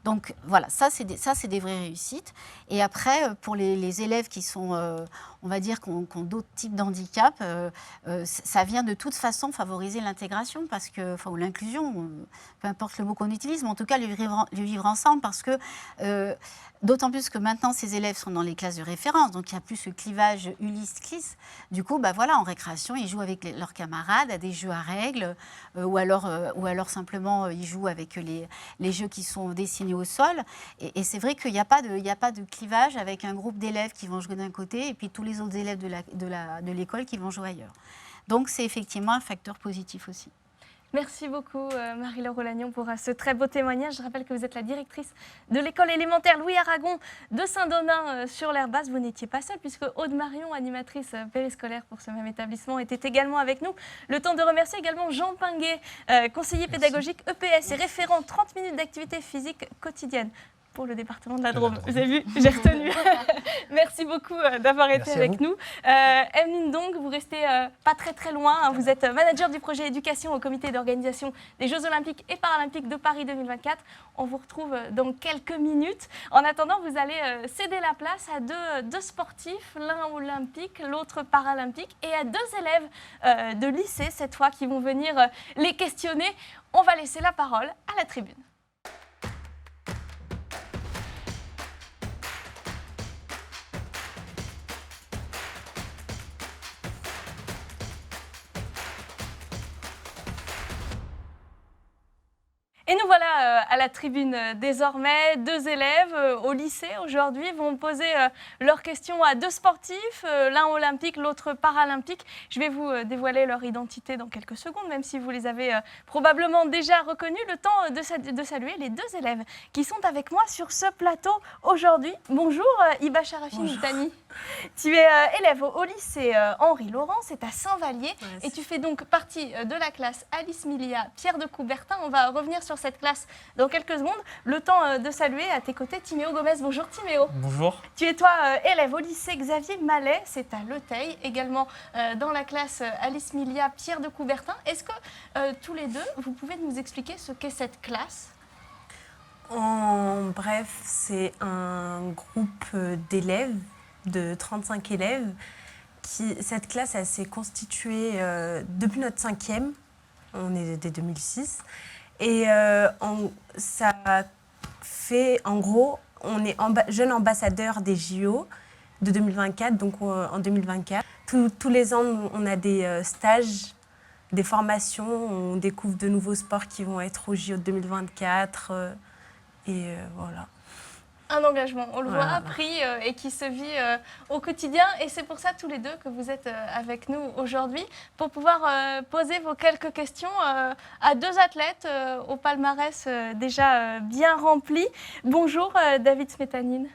Donc voilà, ça c'est des vraies réussites. Et après, pour les élèves qui sont, on va dire, qui ont d'autres types d'handicap, ça vient de toute façon favoriser l'intégration, ou l'inclusion, peu importe le mot qu'on utilise, mais en tout cas le vivre ensemble, parce que d'autant plus que maintenant ces élèves sont dans les classes de référence, donc il n'y a plus ce clivage Ulysse-CLIS. Du coup, en récréation, ils jouent avec leurs camarades à des jeux à règles, ou alors simplement ils jouent avec les jeux qui sont dessinés au sol. Et c'est vrai qu'il n'y a pas de clivage avec un groupe d'élèves qui vont jouer d'un côté et puis tous les autres élèves de l'école qui vont jouer ailleurs. Donc c'est effectivement un facteur positif aussi. Merci beaucoup Marie-Laure Olagnon pour ce très beau témoignage. Je rappelle que vous êtes la directrice de l'école élémentaire Louis Aragon de Saint-Donat sur l'Aire Basse. Vous n'étiez pas seule puisque Aude Marion, animatrice périscolaire pour ce même établissement, était également avec nous. Le temps de remercier également Jean Pinguet, conseiller pédagogique EPS et référent 30 minutes d'activité physique quotidienne pour le département de la Drôme. Vous avez vu, j'ai retenu. Merci beaucoup d'avoir été avec nous. Emeline Dong, vous restez pas très loin. Hein. Vous êtes manager du projet éducation au comité d'organisation des Jeux Olympiques et Paralympiques de Paris 2024. On vous retrouve dans quelques minutes. En attendant, vous allez céder la place à deux sportifs, l'un olympique, l'autre paralympique, et à 2 élèves de lycée cette fois qui vont venir les questionner. On va laisser la parole à la tribune. Et nous voilà à la tribune désormais. 2 élèves au lycée aujourd'hui vont poser leurs questions à 2 sportifs, l'un olympique, l'autre paralympique. Je vais vous dévoiler leur identité dans quelques secondes, même si vous les avez probablement déjà reconnus. Le temps de saluer les 2 élèves qui sont avec moi sur ce plateau aujourd'hui. Bonjour Iba Sharafi-Mitani. Tu es élève au lycée Henri Laurent, c'est à Saint-Vallier, et tu fais donc partie de la classe Alice Milia Pierre de Coubertin. On va revenir sur cette classe dans quelques secondes. Le temps de saluer à tes côtés Timéo Gomez. Bonjour Timéo. Bonjour. Tu es toi élève au lycée Xavier Mallet, c'est à Le Teil, également dans la classe Alice Milia Pierre de Coubertin. Est-ce que tous les deux, vous pouvez nous expliquer ce qu'est cette classe ? En bref, c'est un groupe d'élèves, de 35 élèves. Cette classe, elle s'est constituée depuis notre 5e, on est dès 2006. Et ça fait, en gros, on est jeune ambassadeur des JO de 2024, donc en 2024. Tous les ans, on a des stages, des formations, on découvre de nouveaux sports qui vont être aux JO de 2024. Voilà. Un engagement, on le voit, pris et qui se vit au quotidien. Et c'est pour ça, tous les deux, que vous êtes avec nous aujourd'hui, pour pouvoir poser vos quelques questions à 2 athlètes au palmarès déjà bien rempli. Bonjour, David Smetanine.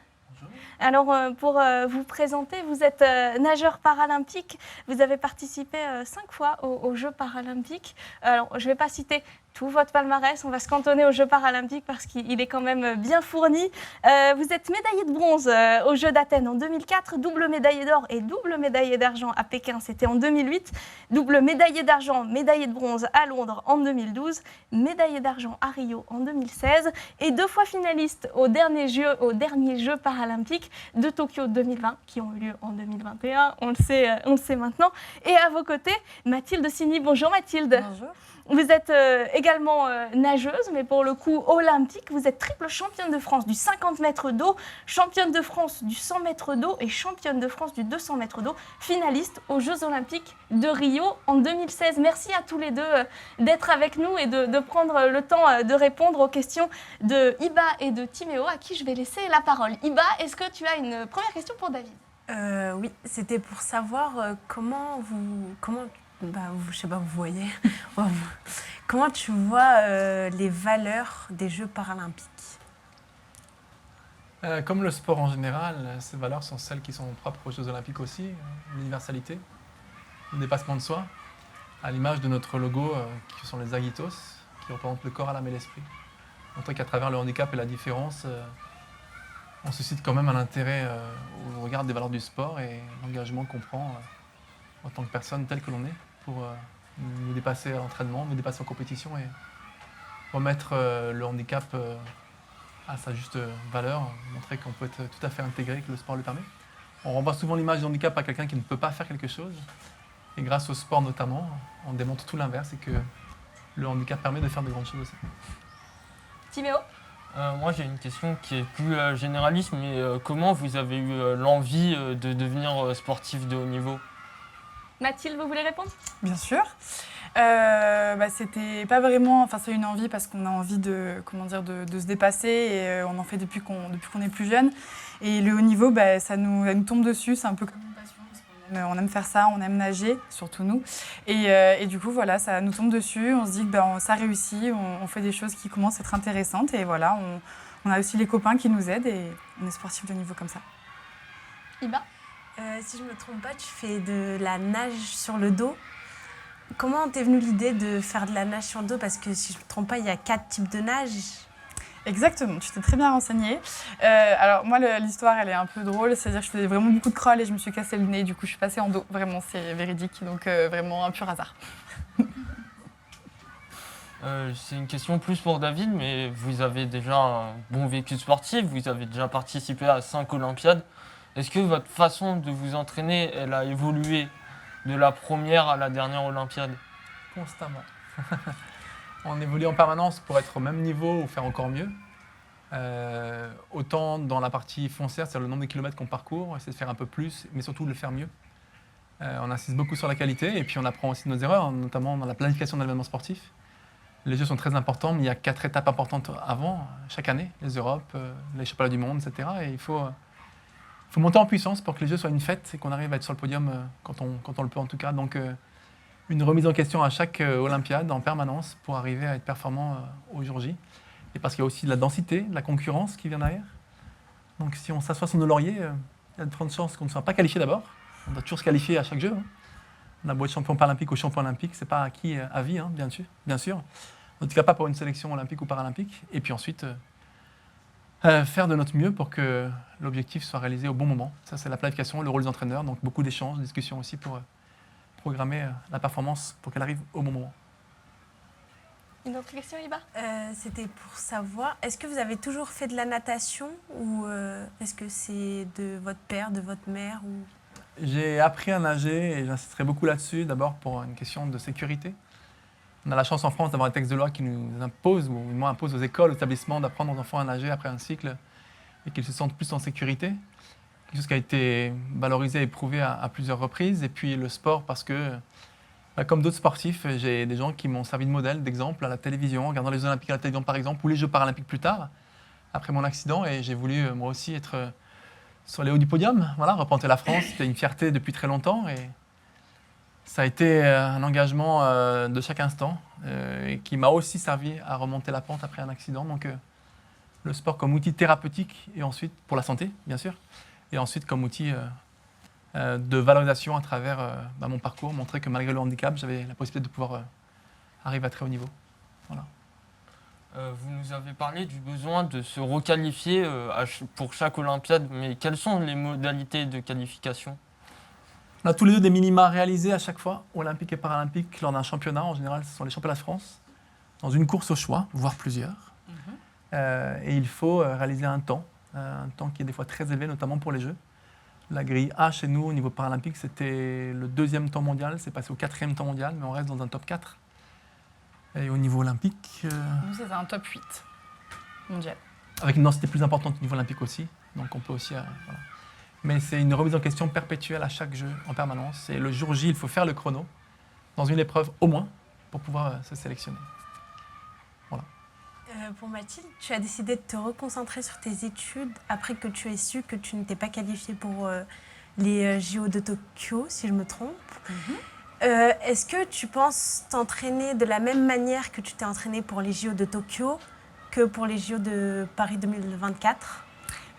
Alors, pour vous présenter, vous êtes nageur paralympique. Vous avez participé 5 fois aux Jeux paralympiques. Alors, je ne vais pas citer tout votre palmarès, on va se cantonner aux Jeux paralympiques parce qu'il est quand même bien fourni. Vous êtes médaillé de bronze aux Jeux d'Athènes en 2004, double médaillé d'or et double médaillé d'argent à Pékin, c'était en 2008, double médaillé d'argent, médaillé de bronze à Londres en 2012, médaillé d'argent à Rio en 2016 et 2 fois finaliste aux derniers Jeux paralympiques de Tokyo 2020 qui ont eu lieu en 2021, on le sait maintenant. Et à vos côtés, Mathilde Signy. Bonjour Mathilde. Bonjour. Vous êtes également nageuse, mais pour le coup olympique. Vous êtes triple championne de France du 50 mètres d'eau, championne de France du 100 mètres d'eau et championne de France du 200 mètres d'eau, finaliste aux Jeux olympiques de Rio en 2016. Merci à tous les deux d'être avec nous et de prendre le temps de répondre aux questions de Iba et de Timéo, à qui je vais laisser la parole. Iba, est-ce que tu as une première question pour David ? Oui, c'était pour savoir je sais pas, vous voyez. Comment tu vois les valeurs des Jeux paralympiques ? Comme le sport en général, ces valeurs sont celles qui sont propres aux Jeux olympiques aussi. L'universalité, le dépassement de soi, à l'image de notre logo qui sont les Agitos, qui représentent le corps, l'âme et l'esprit. Montrer qu'à travers le handicap et la différence, on suscite quand même un intérêt au regard des valeurs du sport et l'engagement qu'on prend en tant que personne telle que l'on est, pour nous dépasser à l'entraînement, nous dépasser en compétition et remettre le handicap à sa juste valeur, montrer qu'on peut être tout à fait intégré, que le sport le permet. On renvoie souvent l'image du handicap à quelqu'un qui ne peut pas faire quelque chose. Et grâce au sport notamment, on démontre tout l'inverse et que le handicap permet de faire de grandes choses aussi. Timéo ? Moi j'ai une question qui est plus généraliste, mais comment vous avez eu l'envie de devenir sportif de haut niveau ? Mathilde, vous voulez répondre ? Bien sûr. C'était pas vraiment, c'est une envie parce qu'on a envie de se dépasser et on en fait depuis qu'on est plus jeune. Et le haut niveau, ça nous tombe dessus, c'est un peu comme une passion. Parce on aime faire ça, on aime nager, surtout nous. Et du coup, voilà, ça nous tombe dessus, on se dit que ça réussit, on fait des choses qui commencent à être intéressantes. Et voilà, on a aussi les copains qui nous aident et on est sportif de niveau comme ça. Iba ? Si je ne me trompe pas, tu fais de la nage sur le dos. Comment t'es venue l'idée de faire de la nage sur le dos ? Parce que si je ne me trompe pas, il y a 4 types de nage. Exactement, tu t'es très bien renseignée. Alors moi, l'histoire, elle est un peu drôle. C'est-à-dire que je faisais vraiment beaucoup de crawl et je me suis cassé le nez. Du coup, je suis passée en dos. Vraiment, c'est véridique. Donc vraiment un pur hasard. C'est une question plus pour David, mais vous avez déjà un bon vécu sportif. Vous avez déjà participé à 5 Olympiades. Est-ce que votre façon de vous entraîner, elle a évolué de la première à la dernière Olympiade ? Constamment. On évolue en permanence pour être au même niveau ou faire encore mieux. Autant dans la partie foncière, c'est-à-dire le nombre de kilomètres qu'on parcourt, essayer de faire un peu plus, mais surtout de le faire mieux. On insiste beaucoup sur la qualité et puis on apprend aussi de nos erreurs, notamment dans la planification de l'événement sportif. Les Jeux sont très importants, mais il y a 4 étapes importantes avant, chaque année, les Europes, les championnats du monde, etc. Et il faut monter en puissance pour que les Jeux soient une fête et qu'on arrive à être sur le podium quand on le peut en tout cas. Donc une remise en question à chaque Olympiade en permanence pour arriver à être performant au jour J. Et parce qu'il y a aussi de la densité, de la concurrence qui vient derrière. Donc si on s'assoit sur nos lauriers, il y a de grandes chances qu'on ne soit pas qualifié d'abord. On doit toujours se qualifier à chaque jeu. On a beau être champion paralympique ou champion olympique, ce n'est pas acquis à vie, bien sûr. En tout cas, pas pour une sélection olympique ou paralympique. Et puis ensuite, faire de notre mieux pour que l'objectif soit réalisé au bon moment. Ça, c'est la planification, le rôle des entraîneurs. Donc beaucoup d'échanges, de discussions aussi pour programmer la performance pour qu'elle arrive au bon moment. Une autre question, Iba? C'était pour savoir, est-ce que vous avez toujours fait de la natation ou est-ce que c'est de votre père, de votre mère ou... J'ai appris à nager et j'insisterai beaucoup là-dessus, d'abord pour une question de sécurité. On a la chance en France d'avoir un texte de loi qui nous impose, ou du moins impose aux écoles, aux établissements d'apprendre aux enfants à nager après un cycle et qu'ils se sentent plus en sécurité. Quelque chose qui a été valorisé et prouvé à plusieurs reprises. Et puis le sport, parce que, comme d'autres sportifs, j'ai des gens qui m'ont servi de modèle, d'exemple à la télévision, en regardant les Jeux Olympiques à la télévision par exemple, ou les Jeux Paralympiques plus tard, après mon accident. Et j'ai voulu moi aussi être sur les hauts du podium, voilà, représenter la France. C'était une fierté depuis très longtemps. Et ça a été un engagement de chaque instant et qui m'a aussi servi à remonter la pente après un accident. Donc le sport comme outil thérapeutique et ensuite pour la santé, bien sûr, et ensuite comme outil de valorisation à travers mon parcours, montrer que malgré le handicap, j'avais la possibilité de pouvoir arriver à très haut niveau. Voilà. Vous nous avez parlé du besoin de se requalifier pour chaque Olympiade, mais quelles sont les modalités de qualification? On a tous les deux des minima réalisés à chaque fois, olympiques et paralympiques, lors d'un championnat. En général, ce sont les championnats de France, dans une course au choix, voire plusieurs. Et il faut réaliser un temps qui est des fois très élevé, notamment pour les Jeux. La grille A chez nous, au niveau paralympique, c'était le 2e temps mondial, c'est passé au 4e temps mondial, mais on reste dans un top 4. Et au niveau olympique... Nous, c'est un top 8 mondial. Avec une densité plus importante au niveau olympique aussi, donc on peut aussi... voilà. Mais c'est une remise en question perpétuelle à chaque jeu, en permanence. Et le jour J, il faut faire le chrono, dans une épreuve au moins, pour pouvoir se sélectionner. Voilà. Pour Mathilde, tu as décidé de te reconcentrer sur tes études après que tu aies su que tu n'étais pas qualifiée pour les JO de Tokyo, si je me trompe. Est-ce que tu penses t'entraîner de la même manière que tu t'es entraînée pour les JO de Tokyo que pour les JO de Paris 2024 ?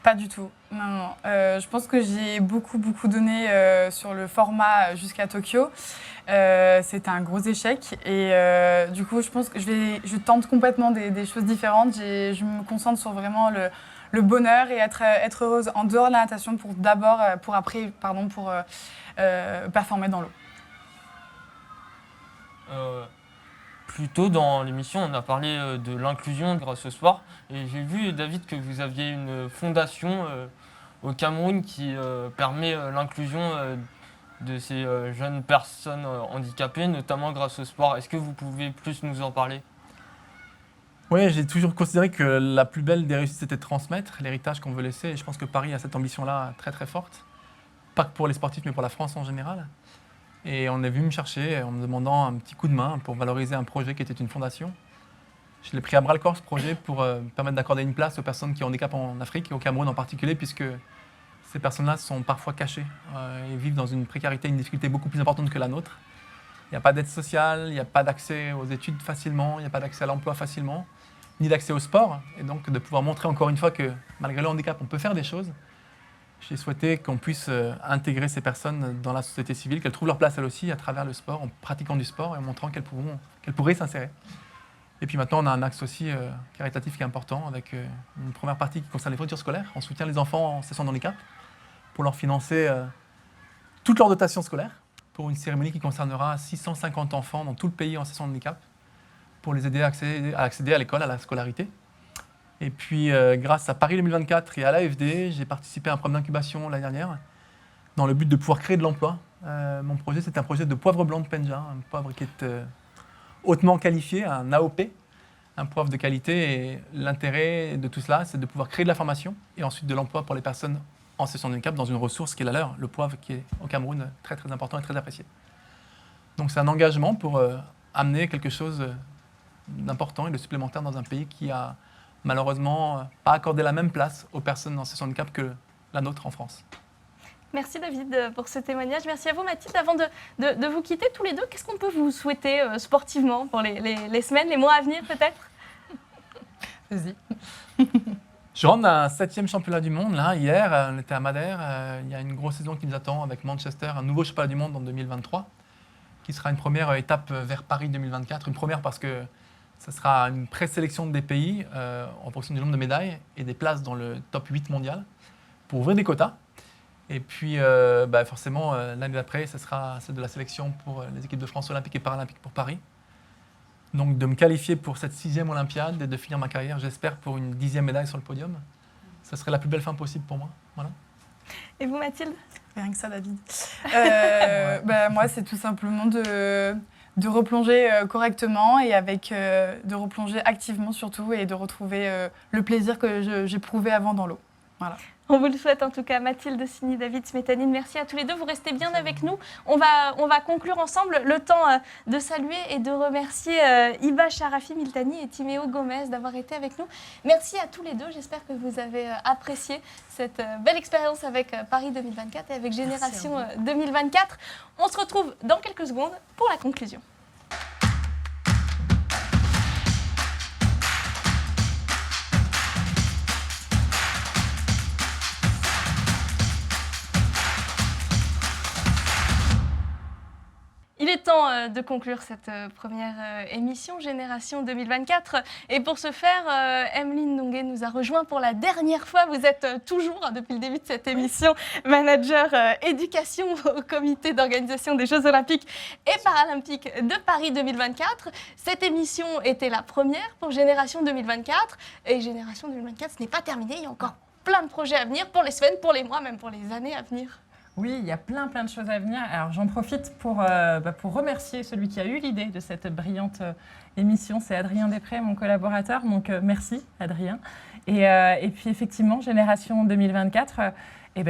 Pas du tout. Non. Je pense que j'ai beaucoup donné sur le format jusqu'à Tokyo. C'était un gros échec. Et du coup, je pense que je tente complètement des choses différentes. Je me concentre sur vraiment le bonheur et être heureuse en dehors de la natation pour performer dans l'eau. Plus tôt dans l'émission, on a parlé de l'inclusion grâce au sport. Et j'ai vu, David, que vous aviez une fondation au Cameroun qui permet l'inclusion de ces jeunes personnes handicapées, notamment grâce au sport. Est-ce que vous pouvez plus nous en parler ? Oui, j'ai toujours considéré que la plus belle des réussites, c'était de transmettre l'héritage qu'on veut laisser. Et je pense que Paris a cette ambition-là très très forte. Pas que pour les sportifs, mais pour la France en général. Et on est venu me chercher en me demandant un petit coup de main pour valoriser un projet qui était une fondation. Je l'ai pris à bras-le-corps, ce projet, pour permettre d'accorder une place aux personnes qui ont handicap en Afrique et au Cameroun en particulier, puisque ces personnes-là sont parfois cachées et vivent dans une précarité, une difficulté beaucoup plus importante que la nôtre. Il n'y a pas d'aide sociale, il n'y a pas d'accès aux études facilement, il n'y a pas d'accès à l'emploi facilement, ni d'accès au sport. Et donc de pouvoir montrer encore une fois que malgré le handicap, on peut faire des choses. J'ai souhaité qu'on puisse intégrer ces personnes dans la société civile, qu'elles trouvent leur place elles aussi à travers le sport, en pratiquant du sport et en montrant qu'elles pourraient s'insérer. Et puis maintenant, on a un axe aussi caritatif qui est important, avec une première partie qui concerne les fournitures scolaires. On soutient les enfants en situation de handicap pour leur financer toute leur dotation scolaire, pour une cérémonie qui concernera 650 enfants dans tout le pays en situation de handicap, pour les aider à accéder à l'école, à la scolarité. Et puis, grâce à Paris 2024 et à l'AFD, j'ai participé à un programme d'incubation l'année dernière, dans le but de pouvoir créer de l'emploi. Mon projet, c'est un projet de poivre blanc de Penja, un poivre qui est hautement qualifié, un AOP, un poivre de qualité. Et l'intérêt de tout cela, c'est de pouvoir créer de la formation et ensuite de l'emploi pour les personnes en situation de handicap dans une ressource qui est la leur, le poivre qui est au Cameroun très très important et très apprécié. Donc c'est un engagement pour amener quelque chose d'important et de supplémentaire dans un pays qui a malheureusement pas accordé la même place aux personnes en situation de handicap que la nôtre en France. Merci David pour ce témoignage. Merci à vous Mathilde. Avant de vous quitter tous les deux, qu'est-ce qu'on peut vous souhaiter sportivement pour les semaines, les mois à venir peut-être? Vas-y. Je rentre d'un 7e championnat du monde. Là, hier, on était à Madère. Il y a une grosse saison qui nous attend avec Manchester, un nouveau championnat du monde en 2023, qui sera une première étape vers Paris 2024. Une première parce que ça sera une présélection des pays en fonction du nombre de médailles et des places dans le top 8 mondial pour ouvrir des quotas. Et puis, forcément, l'année d'après, ce sera celle de la sélection pour les équipes de France olympiques et paralympiques pour Paris. Donc, de me qualifier pour cette 6e Olympiade et de finir ma carrière, j'espère, pour une 10e médaille sur le podium. Ça serait la plus belle fin possible pour moi. Voilà. Et vous, Mathilde? Rien que ça, David. Moi, c'est tout simplement de replonger correctement et de replonger activement surtout et de retrouver le plaisir que j'éprouvais avant dans l'eau. Voilà. On vous le souhaite en tout cas. Mathilde Signy, David Smetanine, merci à tous les deux. Vous restez bien avec nous. On va conclure ensemble. Le temps de saluer et de remercier Iba Sharafi Miltani et Timéo Gomez d'avoir été avec nous. Merci à tous les deux. J'espère que vous avez apprécié cette belle expérience avec Paris 2024 et avec Génération 2024. On se retrouve dans quelques secondes pour la conclusion. Il est temps de conclure cette première émission Génération 2024 et pour ce faire, Emeline Nonguet nous a rejoint pour la dernière fois. Vous êtes toujours, depuis le début de cette émission, manager éducation au comité d'organisation des Jeux Olympiques et Paralympiques de Paris 2024. Cette émission était la première pour Génération 2024 et Génération 2024, ce n'est pas terminé, il y a encore plein de projets à venir pour les semaines, pour les mois, même pour les années à venir. Oui, il y a plein de choses à venir. Alors j'en profite pour remercier celui qui a eu l'idée de cette brillante émission. C'est Adrien Després, mon collaborateur. Donc merci Adrien. Et puis effectivement, Génération 2024,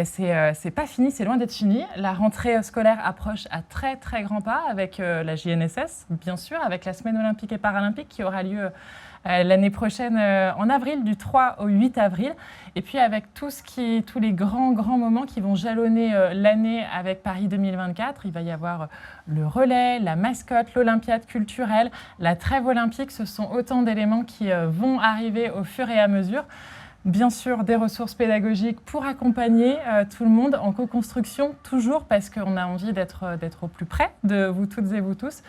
c'est pas fini, c'est loin d'être fini. La rentrée scolaire approche à très très grands pas avec la JNSS, bien sûr, avec la semaine olympique et paralympique qui aura lieu l'année prochaine en avril, du 3 au 8 avril. Et puis avec tous les grands moments qui vont jalonner l'année avec Paris 2024. Il va y avoir le relais, la mascotte, l'Olympiade culturelle, la trêve olympique. Ce sont autant d'éléments qui vont arriver au fur et à mesure. Bien sûr, des ressources pédagogiques pour accompagner tout le monde en co-construction, toujours parce qu'on a envie d'être au plus près de vous toutes et vous tous.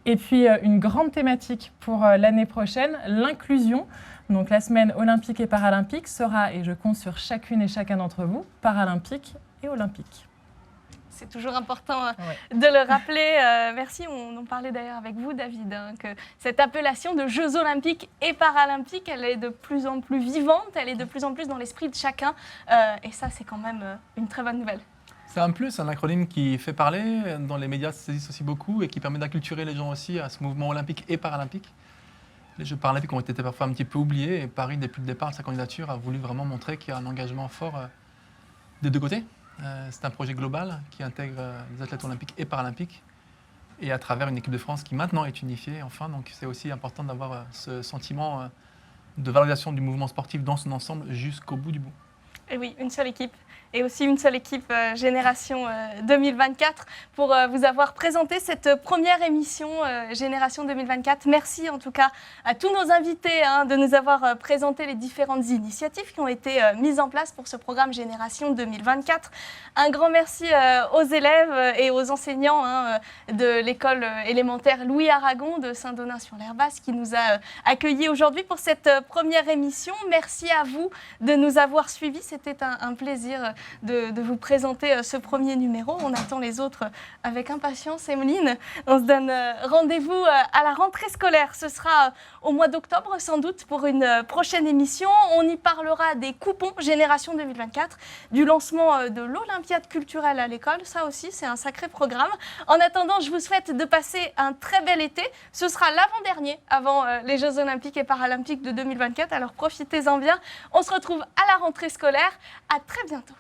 Et puis, une grande thématique pour l'année prochaine, l'inclusion. Donc, la semaine olympique et paralympique sera, et je compte sur chacune et chacun d'entre vous, paralympique et olympique. C'est toujours important de le rappeler. Merci, on en parlait d'ailleurs avec vous, David, que cette appellation de Jeux olympiques et paralympiques, elle est de plus en plus vivante, elle est de plus en plus dans l'esprit de chacun. Et ça, c'est quand même une très bonne nouvelle. C'est un plus, un acronyme qui fait parler, dans les médias se saisissent aussi beaucoup et qui permet d'acculturer les gens aussi à ce mouvement olympique et paralympique. Les Jeux paralympiques ont été parfois un petit peu oubliés et Paris, depuis le départ de sa candidature, a voulu vraiment montrer qu'il y a un engagement fort des deux côtés. C'est un projet global qui intègre les athlètes olympiques et paralympiques et à travers une équipe de France qui maintenant est unifiée, enfin. Donc c'est aussi important d'avoir ce sentiment de valorisation du mouvement sportif dans son ensemble jusqu'au bout du bout. Et oui, une seule équipe. Et aussi une seule équipe Génération 2024 pour vous avoir présenté cette première émission Génération 2024. Merci en tout cas à tous nos invités de nous avoir présenté les différentes initiatives qui ont été mises en place pour ce programme Génération 2024. Un grand merci aux élèves et aux enseignants de l'école élémentaire Louis Aragon de Saint-Donat-sur-l'Herbasse qui nous a accueillis aujourd'hui pour cette première émission. Merci à vous de nous avoir suivis. C'était un plaisir de vous présenter ce premier numéro. On attend les autres avec impatience. Emeline, on se donne rendez-vous à la rentrée scolaire. Ce sera au mois d'octobre sans doute pour une prochaine émission. On y parlera des coupons Génération 2024, du lancement de l'Olympiade culturelle à l'école. Ça aussi, c'est un sacré programme. En attendant, je vous souhaite de passer un très bel été. Ce sera l'avant-dernier avant les Jeux olympiques et paralympiques de 2024. Alors profitez-en bien. On se retrouve à la rentrée scolaire. À très bientôt.